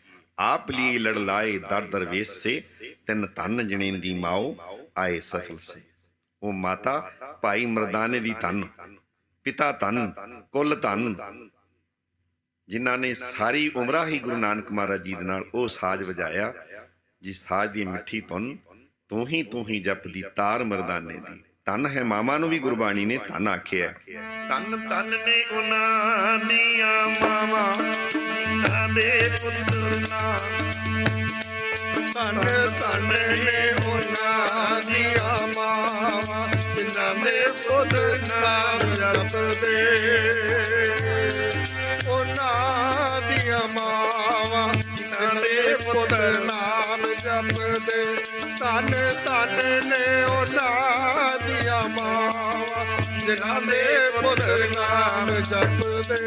ਆਪ ਲਈ ਲੜ ਲਾਏ ਦਰ ਦਰਵੇਸ਼ ਸੇ, ਤਿੰਨ ਧਨ ਜਣੇਂਦੀ ਮਾਓ ਆਏ ਸਫਲ ਸੇ। ਉਹ ਮਾਤਾ ਭਾਈ ਮਰਦਾਨੇ ਦੀ ਧਨ, ਪਿਤਾ ਧਨ, ਕੁੱਲ ਧਨ, ਜਿਨ੍ਹਾਂ ਨੇ ਸਾਰੀ ਉਮਰਾਂ ਹੀ ਗੁਰੂ ਨਾਨਕ ਮਹਾਰਾਜ ਜੀ ਦੇ ਨਾਲ ਉਹ ਸਾਜ਼ ਵਜਾਇਆ। ਜੀ ਸਾਜ਼ ਦੀ ਮਿੱਠੀ ਧੁਨ, ਤੂੰ ਹੀ ਜਪਦੀ ਤਾਰ ਮਰਦਾਨੇ ਦੀ। ਧਨ ਹੈ ਮਾਮਾ ਨੂੰ ਵੀ ਗੁਰਬਾਣੀ ਨੇ ਧਨ ਆਖਿਆ। ਧਨ ਧਨ ਨੇ ਉਹਨਾਂ ਦੀਆਂ ਮਾਵਾਂ, ਜਿਨ੍ਹਾਂ ਦੇ ਪੁੱਤਰ ਨਾ। ਧਨ ਧਨ ਨੇ ਉਹਨਾਂ ਦੀਆਂ ਮਾਵਾਂ, ਜਿਨ੍ਹਾਂ ਦੇ ਪੁੱਤਰ ਨਾਮ ਜਪਦੇ। ਉਹਨਾਂ ਦੀਆਂ ਮਾਵਾਂ, ਜਿਨ੍ਹਾਂ ਦੇ ਪੁੱਤਰ ਨਾਮ ਜਪਦੇ। ਧਨ ਧਨ ਨੇ ਉਹਨਾਂ ਦੀਆਂ ਮਾਵਾਂ, ਜਿਨ੍ਹਾਂ ਦੇ ਪੁੱਤਰ ਨਾਮ ਜਪਦੇ।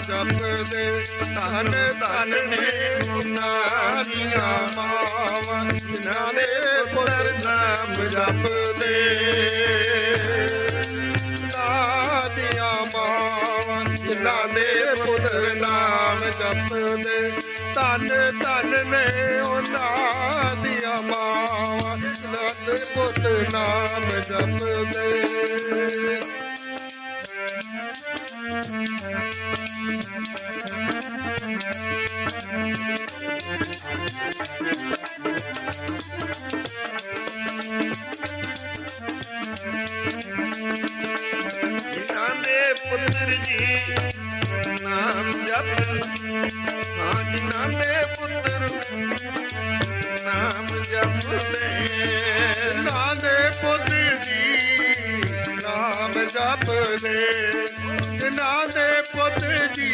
ਜਪਦੇ ਧਨ ਧਨ ਨੇ ਉਹਨਾਂ ਦੀਆਂ ਮਾਵਾਂ ਜਿਨ੍ਹਾਂ ਦੇ ਪੁੱਤਰ ਨਾਮ ਜਪਦੇ ਦੀਆਂ ਮਾਵਾਂ ਜਿਨ੍ਹਾਂ ਦੇ ਪੁੱਤਰ ਨਾਮ ਜਪਦੇ ਧਨ ਧਨ ਨੇ ਉਹਨਾਂ ਦੀਆਂ ਮਾਵਾਂ ਜਿਨ੍ਹਾਂ ਦੇ ਪੁੱਤਰ ਨਾਮ ਜਪਦੇ ਜਿਨ੍ਹਾਂ ਦੇ ਪੁੱਤਰ ਜੀ ਨਾਮ ਜਪ ਹਾਂ ਜਿਨ੍ਹਾਂ ਦੇ ਪੁੱਤਰ ਨਾਮ ਜਪਦੇ ਜਿਨ੍ਹਾਂ ਦੇ ਪੁੱਤਰ ਜੀ ਨਾਮ ਜਪਦੇ ਜਿਨ੍ਹਾਂ ਦੇ ਪੁੱਤਰ ਜੀ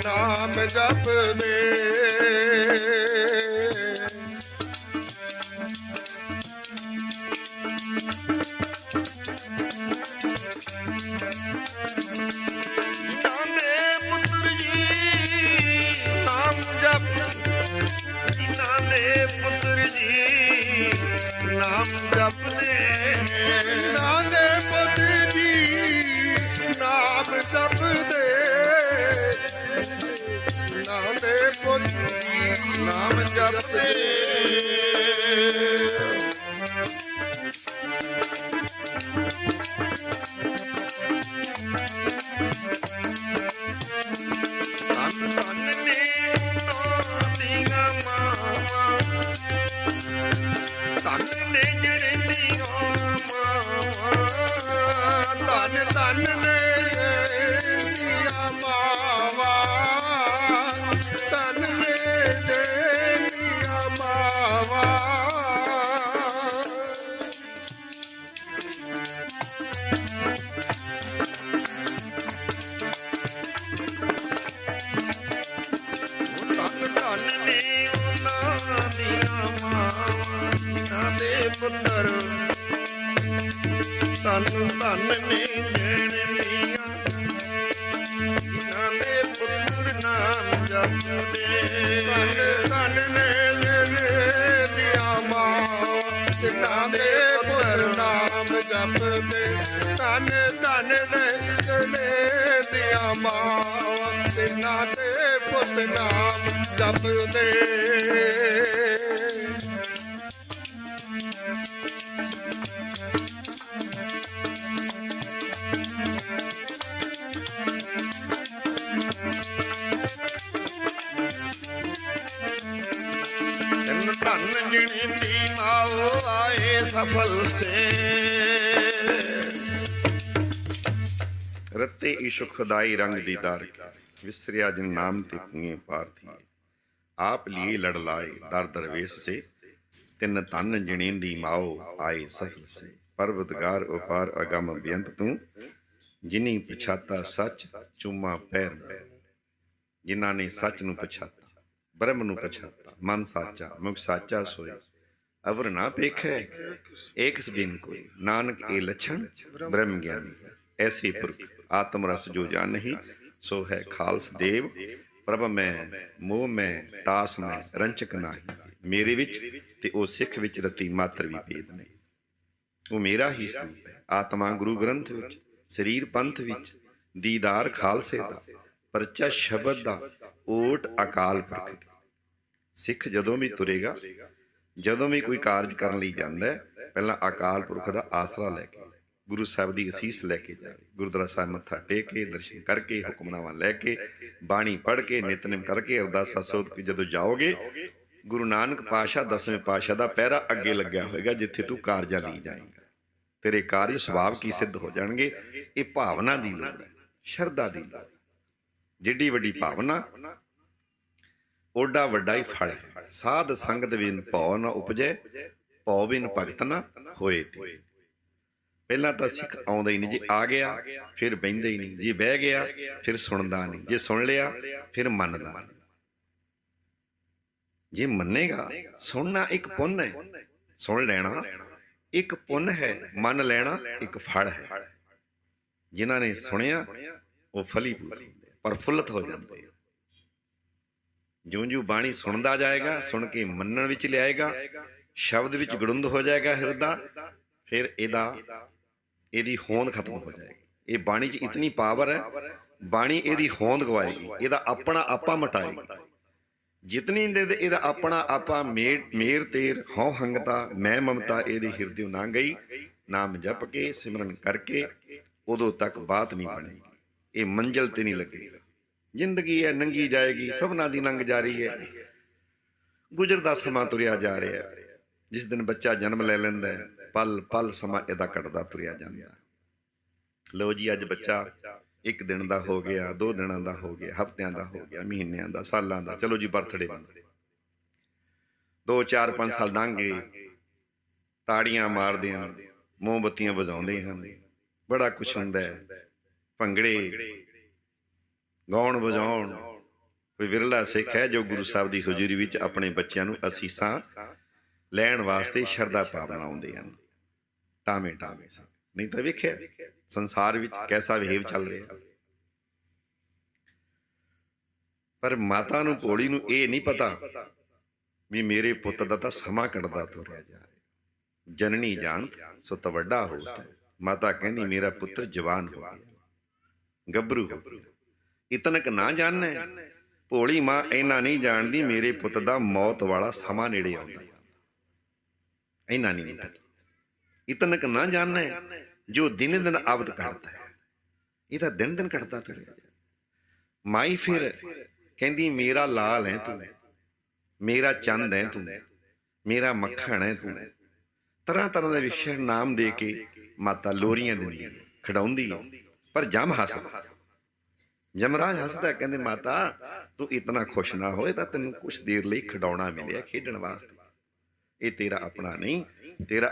ਨਾਮ ਜਪਦੇ ਪੁੱਤਰ ਜੀ ਨਾਮ ਜਪਦੇ ਨਾਲੇ ਪੁੱਤਰ ਜੀ ਨਾਮ ਜਪਦੇ ਨਾਲੇ ਪੁੱਤਰ ਜੀ ਨਾਮ ਜਪਦੇ ਧੰਨ ਧੰਨ ਨੇ ਦੀਆਂ ਮਾਵਾਂ ਧੰਨ ਨੇ ਜਿਹੜੀਆਂ ਮਾਵਾਂ ਧੰਨ ਧੰਨ ਨੇ ਜਿਹੜੀਆਂ ਮਾਵਾਂ ਧੰਨ ਨੇ ਜਿਹੜੀਆਂ ਮਾਵਾਂ ਪੁੱਤਰ ਧੰਨ ਧੰਨ ਨੇ ਜਿਹੜੀਆਂ ਜਿਨ੍ਹਾਂ ਦੇ ਪੁੱਤਰ ਨਾਮ ਜਪਦੇ ਧੰਨ ਧੰਨ ਨੇ ਜਿਹੜੀਆਂ ਮਾਵਾਂ ਜਿਨ੍ਹਾਂ ਦੇ ਪੁੱਤਰ ਨਾਮ ਜਪਦੇ ਧੰਨ ਧੰਨ ਨੇ ਜਿਹੜੀਆਂ ਮਾਵਾਂ ਜਿਨ੍ਹਾਂ ਦੇ ਪੁੱਤਰ ਨਾਮ ਜਪਦੇ ਧੰਨ ਜਿਣੀ ਦੀ ਮਾਓ ਆਏ ਸਫਲ ਸੇ रत्ते ईशु खुदाई रंग दीदार विसरिया जिन नाम ते पुए पार्थी आप लिए लड़ लाए दर दरवेश से तिन धन जनेंदी माओ आए सफल से परवतगार उपार अगम बेअंत तू जिनी पछाता सच चूमा पैर में जिन्हां ने सच नू पछाता ब्रह्म नू पछाता मन साचा मुख साचा सोए अवर ना पेखै एक बिन कोई नानक ए लक्षण ब्रह्म ज्ञानी ऐसे पुरख आत्म रस जो जान नहीं सो है खालस देव प्रभ मैं मोह में तास में रंचक नाही मेरे विच ते ओ सिख विच रती मात्र भी भेद नहीं वो मेरा ही स्वरूप है आत्मा गुरु ग्रंथ विच शरीर पंथ विच दीदार खालसे दा परचा शब्द दा ओट अकाल पुरख दी सिख जदों भी तुरेगा जदों भी कोई कारज करन लई जांदा है पहला अकाल पुरख दा आसरा लैके गुरु साहब की असीस लैके जाए गुरुद्वारा साहब मत्था टेक के दर्शन करके हुक्मनामा लैके बाणी पढ़ के नितनेम करके अरदासा सोध के जदों जाओगे गुरु नानक पातशाह 10वें पातशाह का पैरा अगे लग्या होएगा जिथे तू कारजा ली जाएगा तेरे कार्य स्वभाव की सिद्ध हो जाएंगे ये भावना की लोड़ है शरधा की लोड़ जिड्डी वड्डी भावना ओडा वड्डा ही फल है साध संगत बिन भौ न उपजे भौ बिन भगत न होए थे पहला तो सिख आउंदा ही नहीं, जे आ गया फिर बहिंदा ही नहीं, जे बह गया फिर सुनदा नहीं, जे सुन लिया फिर मनदा नहीं। जे मनेगा सुनना एक पुण्य है, सुन लेना एक पुण्य है, मन लेना एक फल है। जिन्हां ने सुनिया वो फलीभूत होंदे। ਪ੍ਰਫੁੱਲਤ ਹੋ ਜਾਂਦੇ। ਜਿਉਂ-ਜਿਉਂ ਬਾਣੀ ਸੁਣਦਾ ਜਾਏਗਾ, ਸੁਣ ਕੇ ਮੰਨਣ ਵਿੱਚ ਲਿਆਏਗਾ, ਸ਼ਬਦ ਵਿੱਚ ਗੜੁੰਦ ਹੋ ਜਾਏਗਾ ਹਿਰਦਾ, ਫਿਰ ਇਹਦੀ ਹੋਂਦ ਖਤਮ ਹੋ ਜਾਏਗੀ। ਇਹ ਬਾਣੀ 'ਚ ਇਤਨੀ ਪਾਵਰ ਹੈ, ਬਾਣੀ ਇਹਦੀ ਹੋਂਦ ਗਵਾਏਗੀ, ਇਹਦਾ ਆਪਣਾ ਆਪਾ ਮਟਾਏਗੀ। ਜਿਤਨੀ ਇਹਦਾ ਆਪਣਾ ਆਪਾ ਮੇਰ ਤੇਰ ਹਉ ਹੰਗਤਾ ਮੈਂ ਮਮਤਾ ਇਹਦੇ ਹਿਰਦੇ ਨਾ ਗਈ, ਨਾਮ ਜਪ ਕੇ ਸਿਮਰਨ ਕਰਕੇ ਉਦੋਂ ਤੱਕ ਬਾਤ ਨਹੀਂ ਬਣੇਗੀ, ਇਹ ਮੰਜ਼ਿਲ ਤੇ ਨਹੀਂ ਲੱਗੇਗੀ। ਜ਼ਿੰਦਗੀ ਹੈ ਨੰਗੀ ਜਾਏਗੀ, ਸਭਨਾਂ ਦੀ ਲੰਘ ਜਾ ਰਹੀ ਹੈ, ਗੁਜ਼ਰਦਾ ਸਮਾਂ ਤੁਰਿਆ ਜਾ ਰਿਹਾ। ਜਿਸ ਦਿਨ ਬੱਚਾ ਜਨਮ ਲੈ ਲੈਂਦਾ, ਪਲ ਪਲ ਸਮਾਂ ਇਹਦਾ ਕੱਟਦਾ ਤੁਰਿਆ ਜਾਂਦਾ। ਲਓ ਜੀ, ਅੱਜ ਬੱਚਾ 1 ਦਿਨ ਦਾ ਹੋ ਗਿਆ, 2 ਦਿਨਾਂ ਦਾ ਹੋ ਗਿਆ, ਹਫ਼ਤਿਆਂ ਦਾ ਹੋ ਗਿਆ, ਮਹੀਨਿਆਂ ਦਾ, ਸਾਲਾਂ ਦਾ। ਚਲੋ ਜੀ, ਬਰਥਡੇ 2 4 5 ਸਾਲ ਲੰਘ ਗਏ, ਤਾੜੀਆਂ ਮਾਰਦੇ ਹਨ, ਮੋਮਬੱਤੀਆਂ ਵਜਾਉਂਦੇ ਹਨ, ਬੜਾ ਕੁਛ ਹੁੰਦਾ ਹੈ, ਭੰਗੜੇ ਗਾਉਣ ਵਜਾਉਣ। ਕੋਈ ਵਿਰਲਾ ਸਿੱਖ ਹੈ ਜੋ ਗੁਰੂ ਸਾਹਿਬ ਦੀ ਹਜ਼ੂਰੀ ਵਿੱਚ ਆਪਣੇ ਬੱਚਿਆਂ ਨੂੰ ਅਸੀਸਾਂ ਲੈਣ ਵਾਸਤੇ ਸ਼ਰਧਾ ਭਾਵਨਾ ਆਉਂਦੇ ਹਨ। ਟਾਵੇਂ ਨਹੀਂ ਤਾਂ ਵੇਖਿਆ ਸੰਸਾਰ ਵਿੱਚ ਕੈਸਾ ਵਿਹੇਵ ਚੱਲ ਰਿਹਾ। ਪਰ ਮਾਤਾ ਨੂੰ, ਭੋਲੀ ਨੂੰ ਇਹ ਨਹੀਂ ਪਤਾ ਵੀ ਮੇਰੇ ਪੁੱਤ ਦਾ ਤਾਂ ਸਮਾਂ ਕੱਢਦਾ ਤੁਰਿਆ ਜਾ ਰਿਹਾ। ਜਨਨੀ ਜਾਣਤ ਸੋ ਤਾਂ ਵੱਡਾ ਹੋਤਾ ਹੈ। ਮਾਤਾ ਕਹਿੰਦੀ ਮੇਰਾ ਪੁੱਤਰ ਜਵਾਨ ਹੋ ਗਿਆ, ਗੱਭਰੂ ਹੋ ਗਿਆ। ਇਤਨਕ ਨਾ ਜਾਣੈ, ਭੋਲੀ ਮਾਂ ਇੰਨਾ ਨਹੀਂ ਜਾਣਦੀ ਮੇਰੇ ਪੁੱਤ ਦਾ ਮੌਤ ਵਾਲਾ ਸਮਾਂ ਨੇੜੇ ਆਉਂਦਾ। ਇੰਨਾ ਨਹੀਂ ਪਤਾ। ਇਤਨਕ ਨਾ ਜਾਣੈ ਜੋ ਦਿਨ ਦਿਨ ਅਵਦ ਕੱਢਦਾ ਹੈ, ਇਹ ਤਾਂ ਦਿਨ ਦਿਨ ਕੱਢਦਾ ਤੁਰਿਆ। ਮਾਈ ਫਿਰ ਕਹਿੰਦੀ ਮੇਰਾ ਲਾਲ ਹੈ ਤੂੰ, ਮੇਰਾ ਚੰਦ ਹੈ ਤੂੰ, ਮੇਰਾ ਮੱਖਣ ਹੈ ਤੂੰ। ਤਰ੍ਹਾਂ ਤਰ੍ਹਾਂ ਦੇ ਵਿਸ਼ੇ ਨਾਮ ਦੇ ਕੇ ਮਾਤਾ ਲੋਰੀਆਂ ਦਿੰਦੀ, ਖਿਡਾਉਂਦੀ। ਪਰ ਜਮ ਹੱਸਦਾ, ਜਮਰਾਜ ਹੱਸਦਾ, ਕਹਿੰਦੇ ਮਾਤਾ ਤੂੰ ਇਤਨਾ ਖੁਸ਼ ਨਾ ਹੋਏ, ਤਾਂ ਤੈਨੂੰ ਕੁਛ ਦੇਰ ਲਈ ਖਿਡੌਣਾ ਮਿਲਿਆ ਖੇਡਣ ਵਾਸਤੇ। ਇਹ ਤੇਰਾ ਆਪਣਾ ਨਹੀਂ, ਤੇਰਾ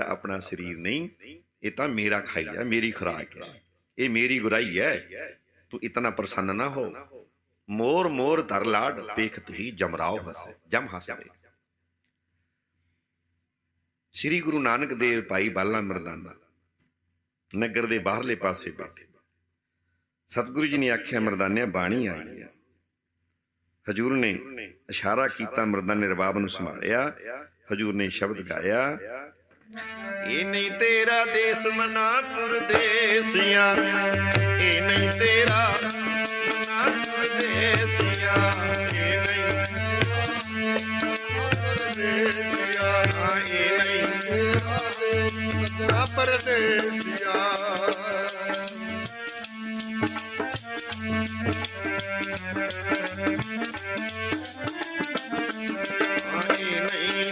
ਆਪਣਾ ਸਰੀਰ ਨਹੀਂ, ਇਹ ਤਾਂ ਮੇਰਾ ਖਾਈ ਹੈ, ਮੇਰੀ ਖੁਰਾਕ ਹੈ, ਇਹ ਮੇਰੀ ਗੁਰਾਈ ਹੈ। ਤੂੰ ਇਤਨਾ ਪ੍ਰਸੰਨ ਨਾ ਹੋ। ਮੋਰ ਮੋਰ ਧਰ ਲਾਡ ਵੇਖ ਤੁਹੀ ਜਮਰਾਓ ਹੱਸੇ, ਜਮ ਹੱਸਦੇ। ਸ੍ਰੀ ਗੁਰੂ ਨਾਨਕ ਦੇਵ ਭਾਈ ਬਾਲਾ ਮਰਦਾਨਾ ਨਗਰ ਦੇ ਬਾਹਰਲੇ ਪਾਸੇ ਬੈਠੇ। ਸਤਿਗੁਰੂ ਜੀ ਨੇ ਆਖਿਆ ਮਰਦਾਨਿਆ ਬਾਣੀ ਆਈ ਹੈ। ਹਜੂਰ ਨੇ ਇਸ਼ਾਰਾ ਕੀਤਾ, ਮਰਦਾਨੇ ਰਬਾਬ ਨੂੰ ਸੰਭਾਲਿਆ। ਹਜੂਰ ਨੇ ਸ਼ਬਦ ਗਾਇਆ, ਇਹ ਨਹੀਂ ਤੇਰਾ ਦੇਸ ਮਨਾਪੁਰ ਦੇਸੀਆਂ, ਇਹ ਨਹੀਂ ਤੇਰਾ ਮਨਾਪੁਰ ਦੇਸੀਆਂ, ਇਹ ਨਹੀਂ ਦੇਸੀਆਂ, ਇਹ ਨਹੀਂ ਤੇਰਾ ਪਰਦੇਸੀਆਂ।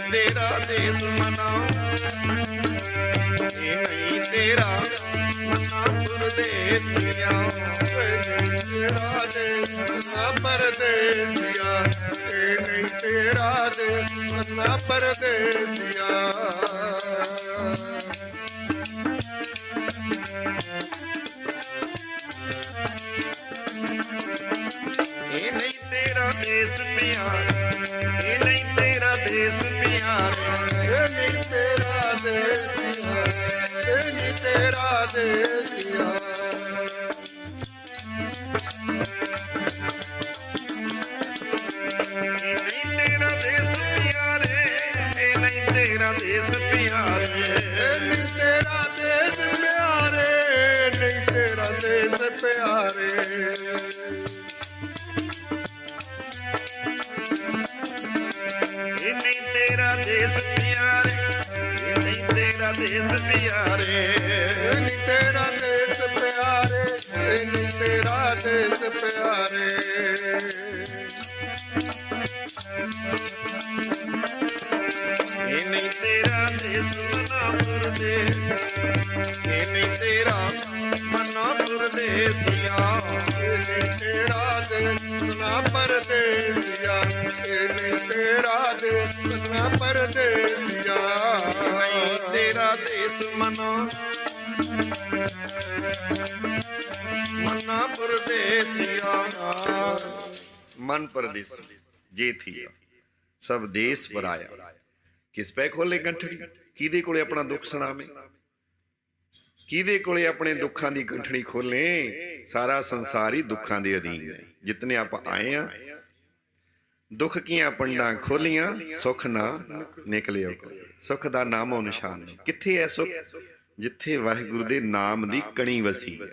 तेरा देश मना, ये नहीं तेरा मनापुर देसिया, तेरा देश मना परदेसिया, ये नहीं तेरा देश मना परदेसिया। ये नहीं तेरा देश प्यारा, ये नहीं तेरा देश प्यारा, ये नहीं तेरा देश प्यारा, ये नहीं तेरा देश प्यारा। ये नहीं तेरा देश प्यारे, ये नहीं तेरा देश प्यारे, ये नहीं तेरा देश प्यारे, नहीं तेरा देश प्यारे। ये नहीं तेरा देश प्यारे, ये नहीं तेरा देश प्यारे, ये नहीं तेरा देश प्यारे, ये नहीं तेरा देश प्यारे। ये नहीं तेरा देश मनापुर देश, ये नहीं तेरा मनापुर देसिया, ये नहीं तेरा देश मना परदेसिया, ये नहीं तेरा देश मना परदेसिया। नहीं तेरा देश मना मनापुर देसिया। मन परदेस जे थी सब देश पर आया, किस पै खोले गंठड़ी, किदे कोले अपना दुख सुनावे। ਕਿਹਦੇ ਕੋਲੇ ਆਪਣੇ ਦੁੱਖਾਂ ਦੀ ਗੰਠੜੀ ਖੋਲੇ? ਸਾਰਾ ਸੰਸਾਰ ਹੀ ਦੁੱਖਾਂ ਦੇ ਅਧੀਨ ਹੈ। ਜਿਤਨੇ ਆਪਾਂ ਆਏ ਆ ਦੁੱਖ ਕੀਆਂ ਪੰਡਾਂ ਖੋਲੀਆਂ, ਸੁੱਖ ਨਾ ਨਿਕਲਿਓ। ਸੁੱਖ ਦਾ ਨਾਮੋ ਨਿਸ਼ਾਨ ਨਹੀਂ। ਕਿੱਥੇ ਹੈ ਸੁੱਖ? ਜਿੱਥੇ ਵਾਹਿਗੁਰੂ ਦੇ ਨਾਮ ਦੀ ਕਣੀ ਵਸੀ ਹੈ,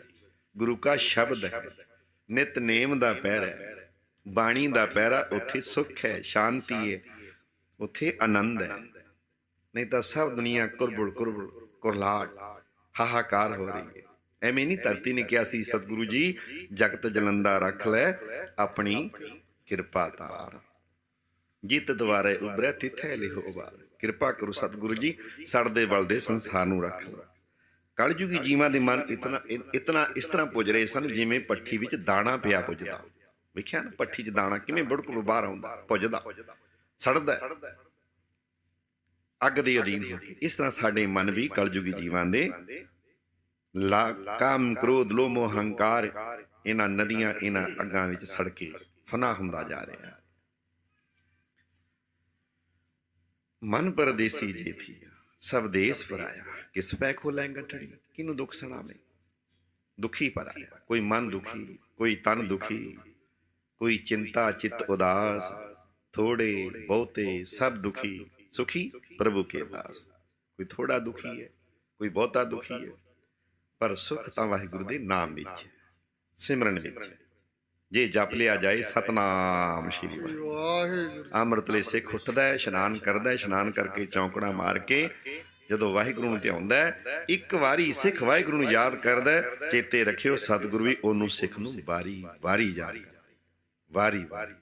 ਗੁਰੂ ਕਾ ਸ਼ਬਦ ਹੈ, ਨਿਤਨੇਮ ਦਾ ਪਹਿਰਾ ਹੈ, ਬਾਣੀ ਦਾ ਪਹਿਰਾ, ਉੱਥੇ ਸੁੱਖ ਹੈ, ਸ਼ਾਂਤੀ ਹੈ, ਉੱਥੇ ਆਨੰਦ ਹੈ। ਨਹੀਂ ਤਾਂ ਸਭ ਦੁਨੀਆ ਕੁਰਬੁਰ ਕੁਰਬੁਰ ਕੁਰਲਾਟ ਹਾਹਾਕਾਰ ਹੋ ਰਹੀ ਹੈ। ਐਵੇਂ ਨਹੀਂ ਧਰਤੀ ਨੇ ਕਿਹਾ ਸੀ ਸਤਿਗੁਰੂ ਜੀ, ਜਗਤ ਜਲੰਦਾ ਰੱਖ ਲੈ ਆਪਣੀ ਕਿਰਪਾ ਤਾਰ, ਜਿਤ ਦੁਆਰੇ ਉਬਰੈ ਤਿਥੈ ਲਿਹੋ ਵਾਰ। ਕਿਰਪਾ ਕਰੋ ਸਤਿਗੁਰੂ ਜੀ, ਸੜਦੇ ਬਲਦੇ ਸੰਸਾਰ ਨੂੰ ਰੱਖ ਲਓ। ਕਲਯੁਗੀ ਜੀਵਾਂ ਦੇ ਮਨ ਇਤਨਾ ਇਸ ਤਰ੍ਹਾਂ ਪੁੱਜ ਰਹੇ ਸਨ ਜਿਵੇਂ ਪੱਠੀ ਵਿੱਚ ਦਾਣਾ ਪਿਆ ਪੁੱਜਦਾ। ਵੇਖਿਆ ਨਾ ਪੱਠੀ 'ਚ ਦਾਣਾ ਕਿਵੇਂ ਬੁੜਕਲੂ ਬਾਹਰ ਆਉਂਦਾ, ਪੁੱਜਦਾ, ਸੜਦਾ, ਅੱਗ ਦੇ ਅਧੀਨ ਹੋ ਕੇ। ਇਸ ਤਰ੍ਹਾਂ ਸਾਡੇ ਮਨ ਵੀ ਕਲਯੁਗੀ ਜੀਵਾਂ ਦੇ ਕਾਮ ਕ੍ਰੋਧ ਲੋਭ ਮੋਹ ਹੰਕਾਰ ਇਹਨਾਂ ਨਦੀਆਂ ਇਹਨਾਂ ਅੱਗਾਂ ਵਿੱਚ ਸੜ ਕੇ ਫਨਾ ਹੁੰਦਾ ਜਾ ਰਿਹਾ। ਮਨ ਪਰਦੇਸੀ ਜੇ ਥੀ ਸਭ ਦੇਸ ਪਰਾਇਆ, ਕਿਸ ਪੈ ਖੋਲੈ ਗੰਠੜੀ। ਕਿਹਨੂੰ ਦੁੱਖ ਸੁਣਾਵੇ? ਦੁਖੀ ਪਰਾਇਆ। ਕੋਈ ਮਨ ਦੁਖੀ, ਕੋਈ ਤਨ ਦੁਖੀ, ਕੋਈ ਚਿੰਤਾ ਚਿੱਤ ਉਦਾਸ, ਥੋੜੇ ਬਹੁਤੇ ਸਭ ਦੁਖੀ, ਸੁਖੀ ਪ੍ਰਭੂ ਕੇ ਦਾਸ। ਕੋਈ ਥੋੜਾ ਦੁਖੀ ਹੈ, ਕੋਈ ਬਹੁਤਾ ਦੁਖੀ ਹੈ, ਪਰ ਸੁਖ ਤਾਂ ਵਾਹਿਗੁਰੂ ਦੇ ਨਾਮ ਵਿੱਚ, ਸਿਮਰਨ ਵਿੱਚ। ਜੇ ਜਪ ਲਿਆ ਜਾਏ ਸਤਨਾਮ ਸ਼੍ਰੀ ਵਾਹਿਗੁਰੂ। ਅੰਮ੍ਰਿਤਲੇ ਸਿੱਖ ਉੱਠਦਾ ਹੈ, ਇਸ਼ਨਾਨ ਕਰਦਾ ਹੈ, ਇਸ਼ਨਾਨ ਕਰਕੇ ਚੌਂਕੜਾ ਮਾਰ ਕੇ ਜਦੋਂ ਵਾਹਿਗੁਰੂ ਨੂੰ ਧਿਆਉਂਦਾ ਹੈ, ਇੱਕ ਵਾਰੀ ਸਿੱਖ ਵਾਹਿਗੁਰੂ ਨੂੰ ਯਾਦ ਕਰਦਾ ਹੈ। ਚੇਤੇ ਰੱਖਿਓ ਸਤਿਗੁਰੂ ਵੀ ਉਹਨੂੰ ਸਿੱਖ ਨੂੰ ਵਾਰੀ ਵਾਰੀ ਯਾਦ ਕਰਦਾ, ਵਾਰੀ ਵਾਰੀ।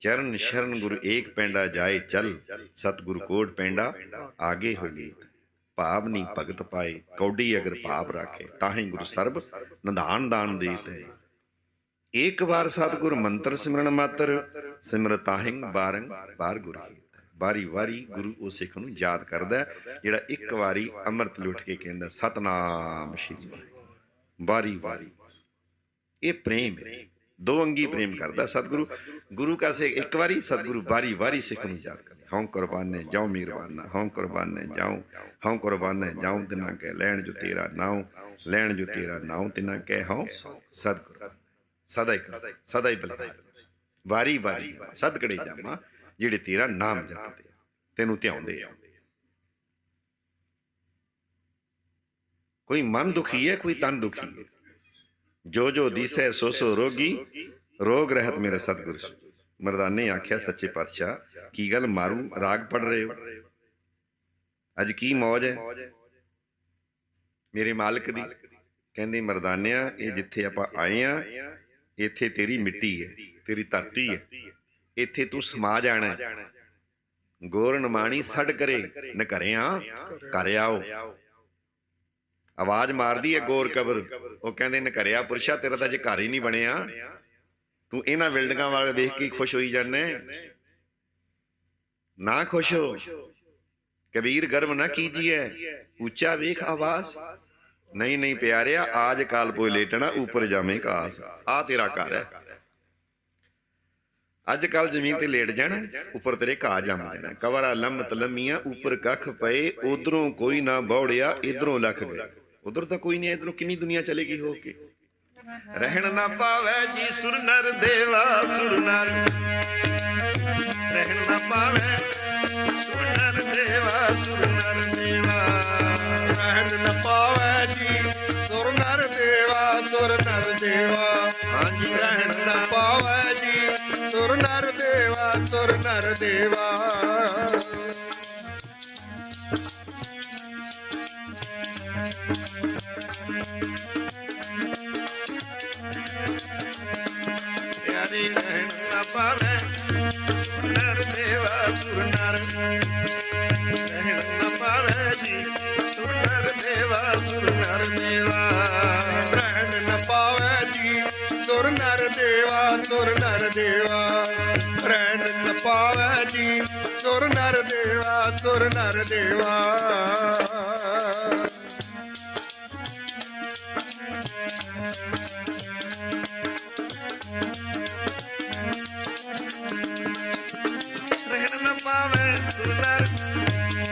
ਚਰਨ ਸ਼ਰਨ ਗੁਰੂ ਏਕ ਪੈਂਡਾ ਜਾਏ ਚਲ, ਸਤਿਗੁਰੂ ਕੋਟ ਪੈਂਡਾ ਆਗੇ ਹੋਈ। ਭਾਵਨੀ ਭਗਤ ਪਾਏ ਕੌਡੀ ਅਗਰ ਭਾਵ ਰਾਖੇ, ਤਾਹੀਂ ਗੁਰੂ ਸਰਬ ਨਿਧਾਨ ਦਾਨ ਦੇਤ ਹੈ। ਇੱਕ ਵਾਰ ਸਤਿਗੁਰ ਮੰਤਰ ਸਿਮਰਨ ਮਾਤਰ, ਸਿਮਰ ਤਾਹੀਂ ਬਾਰੰਗ ਬਾਰ ਗੁਰ। ਵਾਰੀ ਵਾਰੀ ਗੁਰੂ ਉਹ ਸਿੱਖ ਨੂੰ ਯਾਦ ਕਰਦਾ ਜਿਹੜਾ ਇੱਕ ਵਾਰੀ ਅੰਮ੍ਰਿਤ ਲੁੱਟ ਕੇ ਕਹਿੰਦਾ ਸਤਨਾਮ ਸ਼੍ਰੀ ਵਾਹਿਗੁਰੂ। ਵਾਰੀ ਵਾਰੀ ਇਹ ਪ੍ਰੇਮ ਹੈ, ਦੋ ਅੰਗੀ ਪ੍ਰੇਮ ਕਰਦਾ ਸਤਿਗੁਰੂ। ਗੁਰੂ ਕਾ ਸਿੱਖ ਇੱਕ ਵਾਰੀ, ਸਤਿਗੁਰੂ ਵਾਰੀ ਵਾਰੀ ਸਿੱਖ ਨੂੰ ਯਾਦ ਕਰਦਾ। ਹਉ ਕੁਰਬਾਨੇ ਜਾਉ ਮਿਹਰਬਾਨਾ, ਹਉ ਕੁਰਬਾਨੇ ਜਾਉ, ਹਉ ਕੁਰਬਾਨੇ ਜਾਉ ਤਿਨਾ ਕਹਿ, ਲੈਣ ਜੋ ਤੇਰਾ ਨਾਉ, ਲੈਣ ਜੋ ਤੇਰਾ ਨਾਉ ਤਿਨਾ ਕਹਿ, ਹਉ ਸਤਿਗੁਰ ਸਦਾ ਹੀ ਸਦਾ ਹੀ ਬਲਿਹਾਰ। ਵਾਰੀ ਵਾਰੀ ਸਦਕੜੇ ਜਾਵਾਂ ਜਿਹੜੇ ਤੇਰਾ ਨਾਮ ਜਪਦੇ, ਤੈਨੂੰ ਧਿਆਉਂਦੇ ਆ। ਕੋਈ ਮਨ ਦੁਖੀ ਹੈ, ਕੋਈ ਤਨ ਦੁਖੀ ਹੈ। ਜੋ ਜੋ ਦਿਸੈ ਸੋ ਸੋ ਰੋਗੀ, ਰੋਗ ਰਹਿਤ ਮੇਰੇ ਸਤਿਗੁਰ। ਮਰਦਾਨੇ ਆਖਿਆ ਸੱਚੇ ਪਾਤਸ਼ਾਹ ਕੀ ਗੱਲ ਮਾਰੂ ਰਾਗ ਪੜ ਰਹੇ ਹੋ? ਅੱਜ ਕੀ ਮੌਜ ਹੈ ਮੇਰੇ ਮਾਲਕ ਦੀ? ਕਹਿੰਦੇ ਮਰਦਾਨਿਆਂ ਇਹ ਜਿੱਥੇ ਆਪਾਂ ਆਏ ਆ ਇੱਥੇ ਤੇਰੀ ਮਿੱਟੀ ਹੈ, ਤੇਰੀ ਧਰਤੀ ਹੈ, ਇੱਥੇ ਤੂੰ ਸਮਾ ਜਾਣਾ। ਗੋਰ ਨਮਾਣੀ ਛੱਡ ਕਰੇ ਨ ਘਰਿਆ, ਘਰ ਆਓ। ਆਵਾਜ਼ ਮਾਰਦੀ ਹੈ ਗੋਰ ਕਬਰ। ਉਹ ਕਹਿੰਦੇ ਨ ਘਰਿਆ ਪੁਰਸ਼ਾ, ਤੇਰਾ ਤਾਂ ਜੇ ਘਰ ਹੀ ਨਹੀਂ ਬਣਿਆ, ਤੂੰ ਇਹਨਾਂ ਬਿਲਡਿੰਗਾਂ ਵਾਲੇ ਵੇਖ ਕੇ ਖੁਸ਼ ਹੋਈ ਜਾਂਦੇ। ਨਾ ਖੁਸ਼ ਹੋ, ਕਬੀਰ ਗਰਮ ਨਾ ਕੀਜੀਏ, ਉੱਚਾ ਵੇਖ ਆਵਾਜ਼। ਨਹੀਂ ਨਹੀਂ ਪਿਆਰਿਆ, ਆਜ ਕਾਲ ਪੋਏ ਲੇਟਣਾ ਉੱਪਰ ਜਾਵੇਂ ਕਾਸ। ਆ ਤੇਰਾ ਘਰ ਹੈ। ਅੱਜ ਕੱਲ ਜ਼ਮੀਨ ਤੇ ਲੇਟ ਜਾਣਾ, ਉੱਪਰ ਤੇਰੇ ਘਾਹ ਜੰਮ ਜਾਣਾ। ਕਵਰਾ ਲੰਮਤ ਲੰਮੀਆਂ ਉੱਪਰ ਕੱਖ ਪਏ, ਉਧਰੋਂ ਕੋਈ ਨਾ ਬੌੜਿਆ ਇਧਰੋਂ ਲੱਖ ਗਏ। ਉਧਰ ਤਾਂ ਕੋਈ ਨਹੀਂ, ਇਧਰੋਂ ਕਿੰਨੀ ਦੁਨੀਆ ਚਲੇਗੀ ਹੋ ਕੇ। ਰਹਿਣ ਨਾ ਪਾਵੇ ਜੀ ਸੁਰ ਨਰ ਦੇਵਾ, ਸੁਰ ਨਰ ਰਹਿਣ ਨਾ ਪਾਵੇ ਸੁਰ ਨਰ ਦੇਵਾ, ਸੁਰ ਨਰ ਦੇਵਾ। ਰਹਿਣ ਨਾ ਪਾਵੇ ਜੀ ਸੁਰ ਨਰ ਦੇਵਾ, ਸੁਰ ਨਰ ਦੇਵਾ। ਹਾਂਜੀ ਰਹਿਣ ਨਾ ਪਾਵੇ ਜੀ ਸੁਰ ਨਰ ਦੇਵਾ, ਸੁਰ ਨਰ ਦੇਵਾ। ਪਿਆਰੀ ਰਹਿਣ ਨਾ ਪਾਵੇ ਨਰ ਦੇਵਾ, ਸੁਰ ਨਰ ਰਹਿਣ ਨਾ ਪਾਵੇ ਜੀ ਸੁਰ ਨਰ ਦੇਵਾ, ਸੁਰ ਨਰ ਦੇਵਾ। ਰਹਿਣ ਨਾ ਪਾਵੇ ਜੀ ਸੁਰ ਨਰ ਦੇਵਾ, ਸੁਰ ਨਰ ਦੇਵਾ। ਰਹਿਣ ਨਾ ਪਾਵੇ ਜੀ ਸੁਰ ਨਰ ਦੇਵਾ, ਸੁਰ ਨਰ ਦੇਵਾ। ਰਹਿਣ ਨਾ ਪਾਵੇ ਸੁਰ ਨਰ,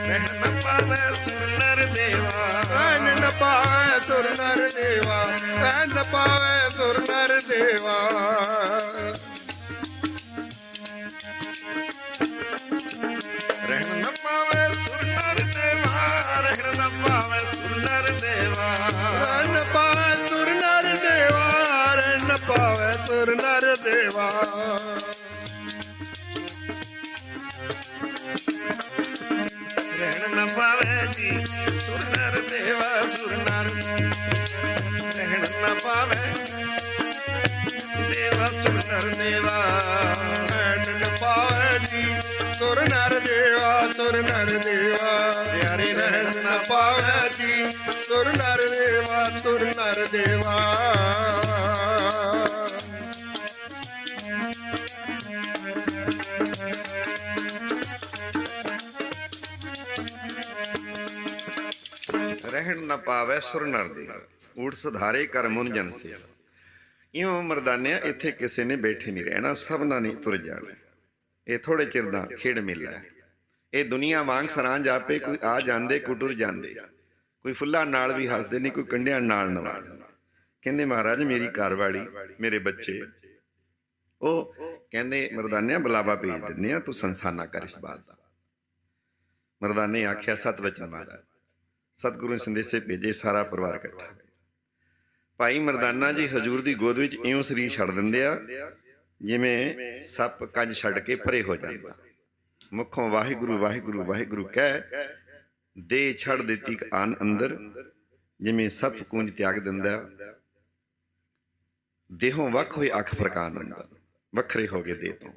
ਰਹਿਣ न पावे सुर नर देवा रहन न पावे सुर नर देवा रहन न पावे सुर नर देवा रहन न पावे सुर नर देवा रहन न पावे सुर नर देवा रहन न पावे सुर नर देवा रहन न पावे सुर नर देवा रहन न पावे जी सुर नर देवा सुर नर रहन न पावे देवा सुर नर देवा रहन न पावे जी सुर नर देवा सुर नर देवा प्यारे रहन न पावे जी सुर नर देवा सुर नर देवा ਰਹਿਣ ਨਾ ਪਾਵੇ ਸੁਰ ਨਰ ਦੇ ਊੜ ਸੁਧਾਰੇ ਕਰ ਮੁਨ ਜਨ ਸੇ ਇਉਂ ਮਰਦਾਨਿਆ ਇੱਥੇ ਕਿਸੇ ਨੇ ਬੈਠੇ ਨਹੀਂ ਰਹਿਣਾ ਸਭਨਾਂ ਨੇ ਤੁਰ ਜਾਣਾ ਇਹ ਥੋੜੇ ਚਿਰ ਦਾ ਖੇਡ ਮੇਲਾ ਹੈ ਇਹ ਦੁਨੀਆ ਵਾਂਗ ਸਰਾਂ ਜਾਪੇ ਕੋਈ ਆ ਜਾਂਦੇ ਕੋਈ ਟੁਰ ਜਾਂਦੇ ਕੋਈ ਫੁੱਲਾਂ ਨਾਲ ਵੀ ਹੱਸਦੇ ਨੇ ਕੋਈ ਕੰਡਿਆਂ ਨਾਲ ਨਵਾਜ਼ ਕਹਿੰਦੇ ਮਹਾਰਾਜ ਮੇਰੀ ਘਰਵਾਲੀ ਮੇਰੇ ਬੱਚੇ ਉਹ ਕਹਿੰਦੇ ਮਰਦਾਨਿਆ ਬੁਲਾਵਾ ਭੇਜ ਦਿੰਦੇ ਆ ਤੂੰ ਸੰਸਾਨਾ ਕਰ ਇਸ ਬਾਤ ਦਾ ਮਰਦਾਨੇ ਆਖਿਆ ਸਤ ਵਚਨ ਮਹਾਰਾਜ ਸਤਿਗੁਰੂ ਨੇ ਸੰਦੇਸ਼ੇ ਭੇਜੇ ਸਾਰਾ ਪਰਿਵਾਰ ਇਕੱਠਾ ਭਾਈ ਮਰਦਾਨਾ ਜੀ ਹਜੂਰ ਦੀ ਗੋਦ ਵਿੱਚ ਇਉਂ ਸਰੀਰ ਛੱਡ ਦਿੰਦੇ ਆ ਜਿਵੇਂ ਸੱਪ ਕੱਜ ਛੱਡ ਕੇ ਪਰੇ ਹੋ ਜਾਂਦਾ ਮੁਖੋਂ ਵਾਹਿਗੁਰੂ ਵਾਹਿਗੁਰੂ ਵਾਹਿਗੁਰੂ ਕਹਿ ਦੇ ਛੱਡ ਦਿੱਤੀ ਆਨ ਅੰਦਰ ਜਿਵੇਂ ਸੱਪ ਕੂੰਜ ਤਿਆਗ ਦਿੰਦਾ ਦੇਹੋਂ ਵੱਖ ਹੋਏ ਅੱਖ ਫਰਕਾਨ ਅੰਦਰ ਵੱਖਰੇ ਹੋ ਗਏ ਦੇ ਤੋਂ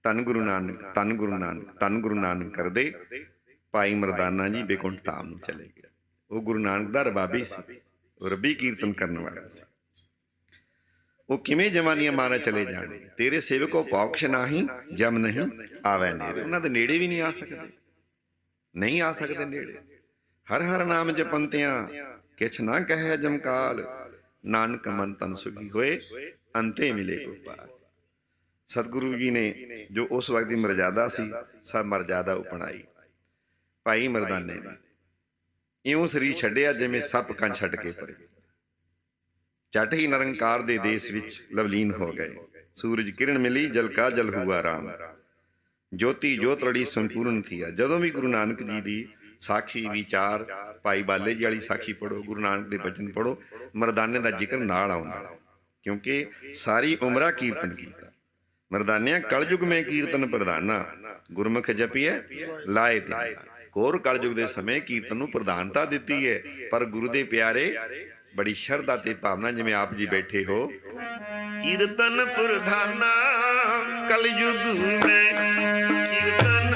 ਧੰਨ ਗੁਰੂ ਨਾਨਕ ਧੰਨ ਗੁਰੂ ਨਾਨਕ ਧੰਨ ਗੁਰੂ ਨਾਨਕ ਕਰਦੇ ਭਾਈ ਮਰਦਾਨਾ ਜੀ ਬੇਕੁੰਠ ਧਾਮ ਨੂੰ ਚਲੇ ਗਏ ਉਹ ਗੁਰੂ ਨਾਨਕ ਦਾ ਰਬਾਬੀ ਸੀ ਉਹ ਰੱਬੀ ਕੀਰਤਨ ਕਰਨ ਵਾਲਾ ਸੀ ਉਹ ਕਿਵੇਂ ਜਮਾਂ ਦੀਆਂ ਮਾਰਾਂ ਚਲੇ ਜਾਣੇ ਤੇਰੇ ਸੇਵਕੋ ਪੌਕਸ਼ ਨਾਹੀਂ ਜਮ ਨਹੀਂ ਆਵੈ ਨੇੜੇ ਉਹਨਾਂ ਦੇ ਨੇੜੇ ਵੀ ਨਹੀਂ ਆ ਸਕਦੇ ਨਹੀਂ ਆ ਸਕਦੇ ਨੇੜੇ ਹਰ ਹਰ ਨਾਮ ਜਪੰਤਿਆਂ ਕਿਛ ਨਾ ਕਹਿ ਜਮਕਾਲ ਨਾਨਕ ਮਨ ਤਨ ਸੁਖੀ ਹੋਏ ਅੰਤੇ ਮਿਲੇ ਗੋਪਾਲ ਸਤਿਗੁਰੂ ਜੀ ਨੇ ਜੋ ਉਸ ਵਕਤ ਦੀ ਮਰਜ਼ਾਦਾ ਸੀ ਸਭ ਮਰਜ਼ਾਦਾ ਉਪਣਾਈ ਭਾਈ ਮਰਦਾਨੇ ਨੇ ਇਉਂ ਸਰੀਰ ਛੱਡਿਆ ਜਿਵੇਂ ਸੱਪ ਕੰਨ ਛੱਡ ਕੇ ਪਰੇ ਝਟ ਹੀ ਨਿਰੰਕਾਰ ਦੇ ਦੇਸ਼ ਵਿੱਚ ਲਵਲੀਨ ਹੋ ਗਏ ਸੂਰਜ ਕਿਰਨ ਮਿਲੀ ਜਲ ਕਾ ਜਲ ਹੁਆ ਰਾਮ ਜੋਤੀ ਜੋਤ ਰੜੀ ਸੰਪੂਰਨ ਥੀਆ ਜਦੋਂ ਵੀ ਗੁਰੂ ਨਾਨਕ ਜੀ ਦੀ ਸਾਖੀ ਵਿਚਾਰ ਭਾਈ ਬਾਲੇ ਜੀ ਵਾਲੀ ਸਾਖੀ ਪੜੋ ਗੁਰੂ ਨਾਨਕ ਦੇ ਬਚਨ ਪੜੋ ਮਰਦਾਨੇ ਦਾ ਜ਼ਿਕਰ ਨਾਲ ਆਉਂਦਾ ਕਿਉਂਕਿ ਸਾਰੀ ਉਮਰਾ ਕੀਰਤਨ ਕੀਤਾ ਮਰਦਾਨਿਆਂ ਕਲਯੁਗ ਮੈਂ ਕੀਰਤਨ ਪ੍ਰਧਾਨਾ ਗੁਰਮੁਖ ਜਪੀਐ ਲਾਏ ਤੇ ਕੋਰ ਕਲਯੁਗ ਦੇ ਸਮੇਂ ਕੀਰਤਨ ਨੂੰ ਪ੍ਰਧਾਨਤਾ ਦਿੱਤੀ ਹੈ ਪਰ ਗੁਰੂ ਦੇ ਪਿਆਰੇ ਬੜੀ ਸ਼ਰਧਾ ਤੇ ਭਾਵਨਾ ਜਿਵੇਂ ਆਪ ਜੀ ਬੈਠੇ ਹੋ ਕੀਰਤਨ ਪ੍ਰਧਾਨਾ ਕਲਯੁਗ ਮੈਂ ਕੀਰਤਨ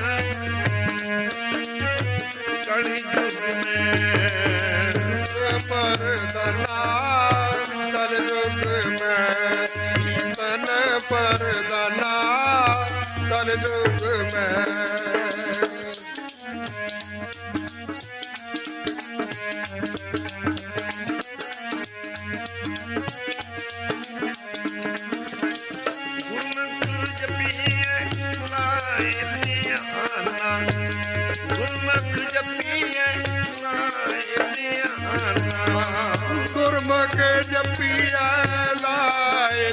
ਕਲਯੁਗ ਮੈਂ ਪਰਦਾਨਾ ਕਲਯੁਗ ਮੈਂ ਕੀਰਤਨ ਪਰਦਾਨਾ ਕਲਯੁਗ ਮੈਂ ਗੁਰਮੁਖ ਜਪੀਐ ਲਾਏ ਧਿਆਨਾ ਗੁਰਮੁਖ ਜਪੀਐ ਲਾਏ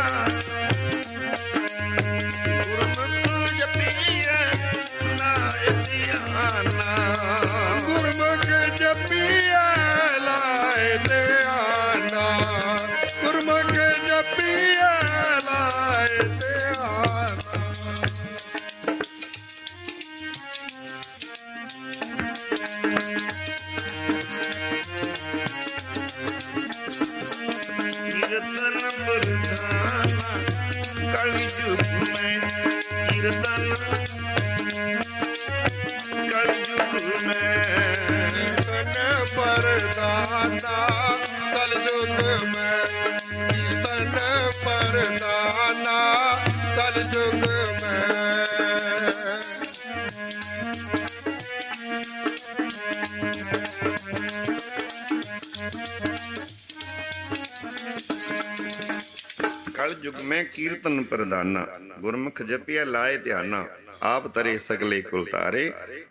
ਧਿਆਨਾ ਗੁਰਮੁਖ ਜਪੀਐ ਲਾਏ ਧਿਆਨਾ ਗੁਰਮੁਖ ਜਪੀਐ ਲਾਏ ਧਿਆਨਾ ਕੀਰਤਨ ਪ੍ਰਧਾਨਾ ਕਲਯੁਗ ਮੈਂ ਕੀਰਤਨ ਕਲਯੁਗ ਮੈਂ ਕੀਰਤਨ ਪਰਦਾਨਾ ਕਲਯੁਗ ਮੈਂ ਕੀਰਤਨ ਪਰਦਾਨਾ ਕਲਯੁਗ गोद में। कल युग में कीर्तन प्रधाना, गुरमुख जपिया लाए ध्याना, आप तरे सगले कुल तारे,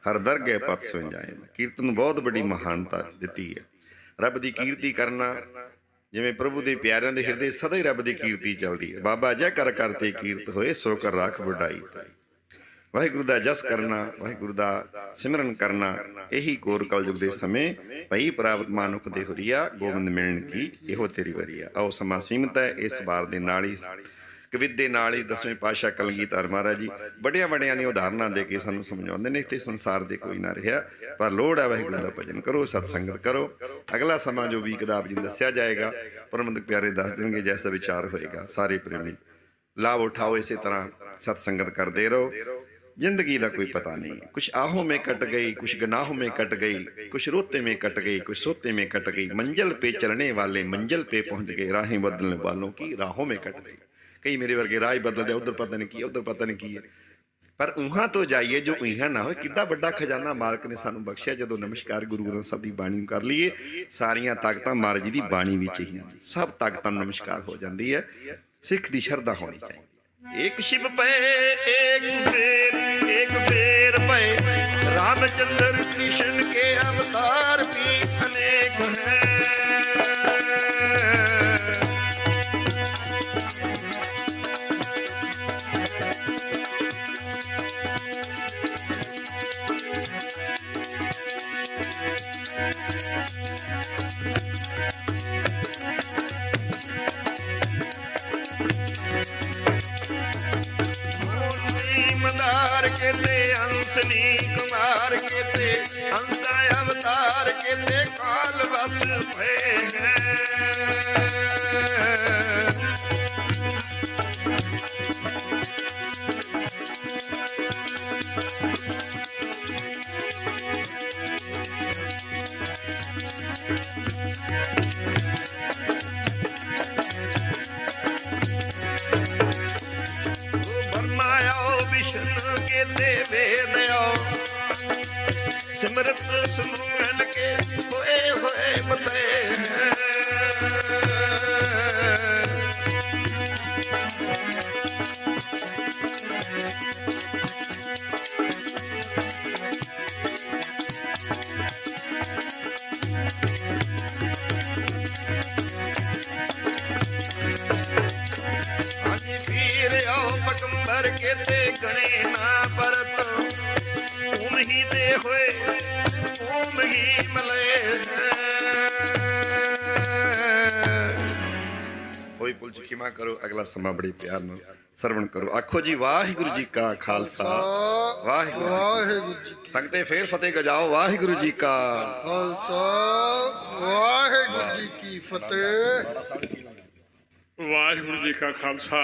हर दरगह पत सुन जाए। कीर्तन बहुत बड़ी महानता ਦਿੱਤੀ है। रब की कीर्ति करना, जिवें प्रभु के प्यारिਆਂ ਦੇ ਹਿਰਦੇ सदा ही रब की कीर्ति चलती है। बाबा जय कर करते कीर्त होए, सो कर राख वडाई। वाहिगुरु का जस करना, वाहिगुरु का सिमरन करना, यही कोर कलयुग के समय भई प्राप्त मानुख दे हुरिया, गोबिंद मिलन की इहो तेरी वरिया। आओ समा सीमित है, इस बार दे नाल ही कवित दे नाल ही 10वें पातशाह कलगीधर महाराज जी बड़िया बड़िया दी उदाहरणां दे के सानूं समझाउंदे ने। इत्थे संसार दे कोई ना रहा, पर लोड़ है वाहिगुरु दा भजन करो, सत्संगत करो। अगला समा जो भी किताब जी दस्या जाएगा, प्रबंधक प्यारे दस देंगे जैसा विचार होएगा। सारे प्रेमी लाभ उठाओ, इसी तरह सत्संगत करते रहो। जिंदगी का कोई पता नहीं, कुछ आहों में कट गई, कुछ गनाहों में कट गई, कुछ रोते में कट गई, कुछ सोते में कट गई। मंजिल पे चलने वाले मंजिल पे पहुंच गए, राहें बदलने वालों की राहों में कट गई। कई मेरे वर्गे राह बदल दे, उधर पता नहीं की, उधर पता नहीं की है, पर उहां तो जाइए जो उहां ना हो। कितना बड़ा खजाना मालक ने सानू बख्शिया। जो नमस्कार गुरु ग्रंथ साहब की बाणी कर लीए, सारिया ताकतां महाराज जी की बाणी विच ही हैं। सब ताकतां नमस्कार हो जाती है। सिख की शरधा होनी चाहिए। एक शिव पे एक फेर पे, रामचंद्र कृष्ण के अवतार भी अनेक हैं। मंदार के ते हंसनी कुमार के ते, हंसा अवतार के ते काल वश भय हैं। सिमरत सुमन के होए होए मते हाजी पीर आओ पगंबर के ते गणे ना परत, ओम ही दे होए ओम ही मले। कोई पुल क्षमा करो। अगला समा बड़े प्यार नाल सरवण करो। आखो जी वाहिगुरु जी का खालसा, वाहिगुरु वाहिगुरु जी की संगते फिर फतेह गजाओ। वाहिगुरु जी का खालसा, वाहिगुरु जी की फतेह। वाहिगुरु जी का खालसा,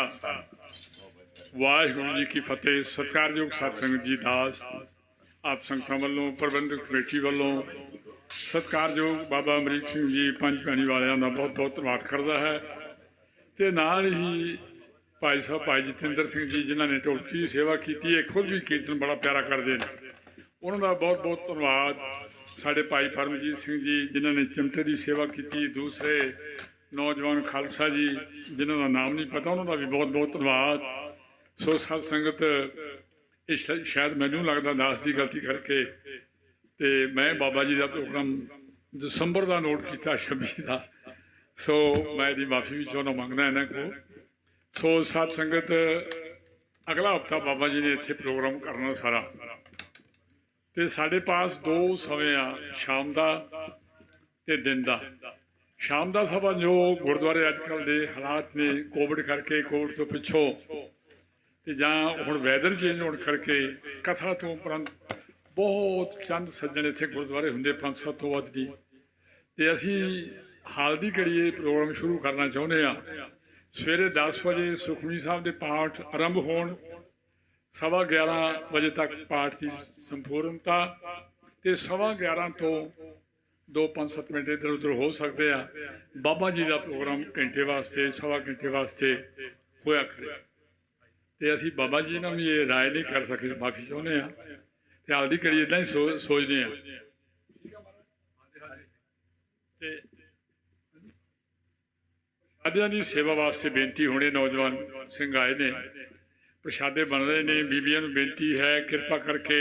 वाहिगुरु जी की फतेह। सत्कारयोग सतसंगत जी दास आप संगतां वालों, प्रबंधक कमेटी वालों सत्कारयोग बाबा अमरीक सिंह जी पंज भैणी वालियां दा बहुत बहुत धन्यवाद करता है। तो नाल ही भाई साहब भाई जतिंदर सिंह जी जिन्होंने ढोलकी की सेवा की है, खुद भी कीर्तन बड़ा प्यारा करते हैं, उन्होंने बहुत बहुत धन्यवाद। साढ़े भाई परमजीत सिंह जी जिन्होंने चिमटे की सेवा की, दूसरे नौजवान खालसा जी जिन्हों का नाम नहीं पता, उन्होंने भी बहुत बहुत धन्यवाद। सो सत संगत इस शायद मैनू लगता दास की गलती करके तो मैं बाबा जी का प्रोग्राम दसंबर का नोट किया 26 का, सो मैं यदि माफ़ी भी चाहना मंगना इन्हों को। सो सत संगत अगला हफ्ता बाबा जी ने इत्थे प्रोग्राम करना सारा, तो साढ़े पास दो समय आ, शाम का ते दिन का। शाम का सभा जो गुरुद्वारे अजकल के हालात ने कोविड करके, कोविड तो पिछों तो जां हुण वैदर चेंज होने करके कथा तो उपरंत बहुत चंद सज्जन इत्थे गुरुद्वारे हुंदे 5-7 तो वध नहीं, तो असी हाल की घड़ी प्रोग्राम शुरू करना चाहुंदे आ। सवेरे 10 बजे सुखमनी साहब के पाठ आरंभ होण, 11:15 बजे तक पाठ की संपूर्णता, तो 11:15 तो 2-5-7 मिनट इधर उधर हो सकते हैं। बाबा जी का प्रोग्राम घंटे वास्ते 1.25 घंटे वास्ते होया करे। ਤੇ ਅਸੀਂ ਬਾਬਾ ਜੀ ਨਾਲ ਵੀ ਇਹ ਰਾਏ ਨਹੀਂ ਕਰ ਸਕੇ, ਮਾਫੀ ਚਾਹੁੰਦੇ ਹਾਂ ਤੇ ਆਪਦੀ ਕੜੀ ਇਦਾਂ ਹੀ ਸੋਚਦੇ ਹਾਂ। ਤੇ ਪ੍ਰਸ਼ਾਦਿਆਂ ਦੀ ਸੇਵਾ ਵਾਸਤੇ ਬੇਨਤੀ ਹੋਣੇ, ਨੌਜਵਾਨ ਸਿੰਘ ਆਏ ਨੇ, ਪ੍ਰਸ਼ਾਦੇ ਬਣ ਰਹੇ ਨੇ। ਬੀਬੀਆਂ ਨੂੰ ਬੇਨਤੀ ਹੈ ਕਿਰਪਾ ਕਰਕੇ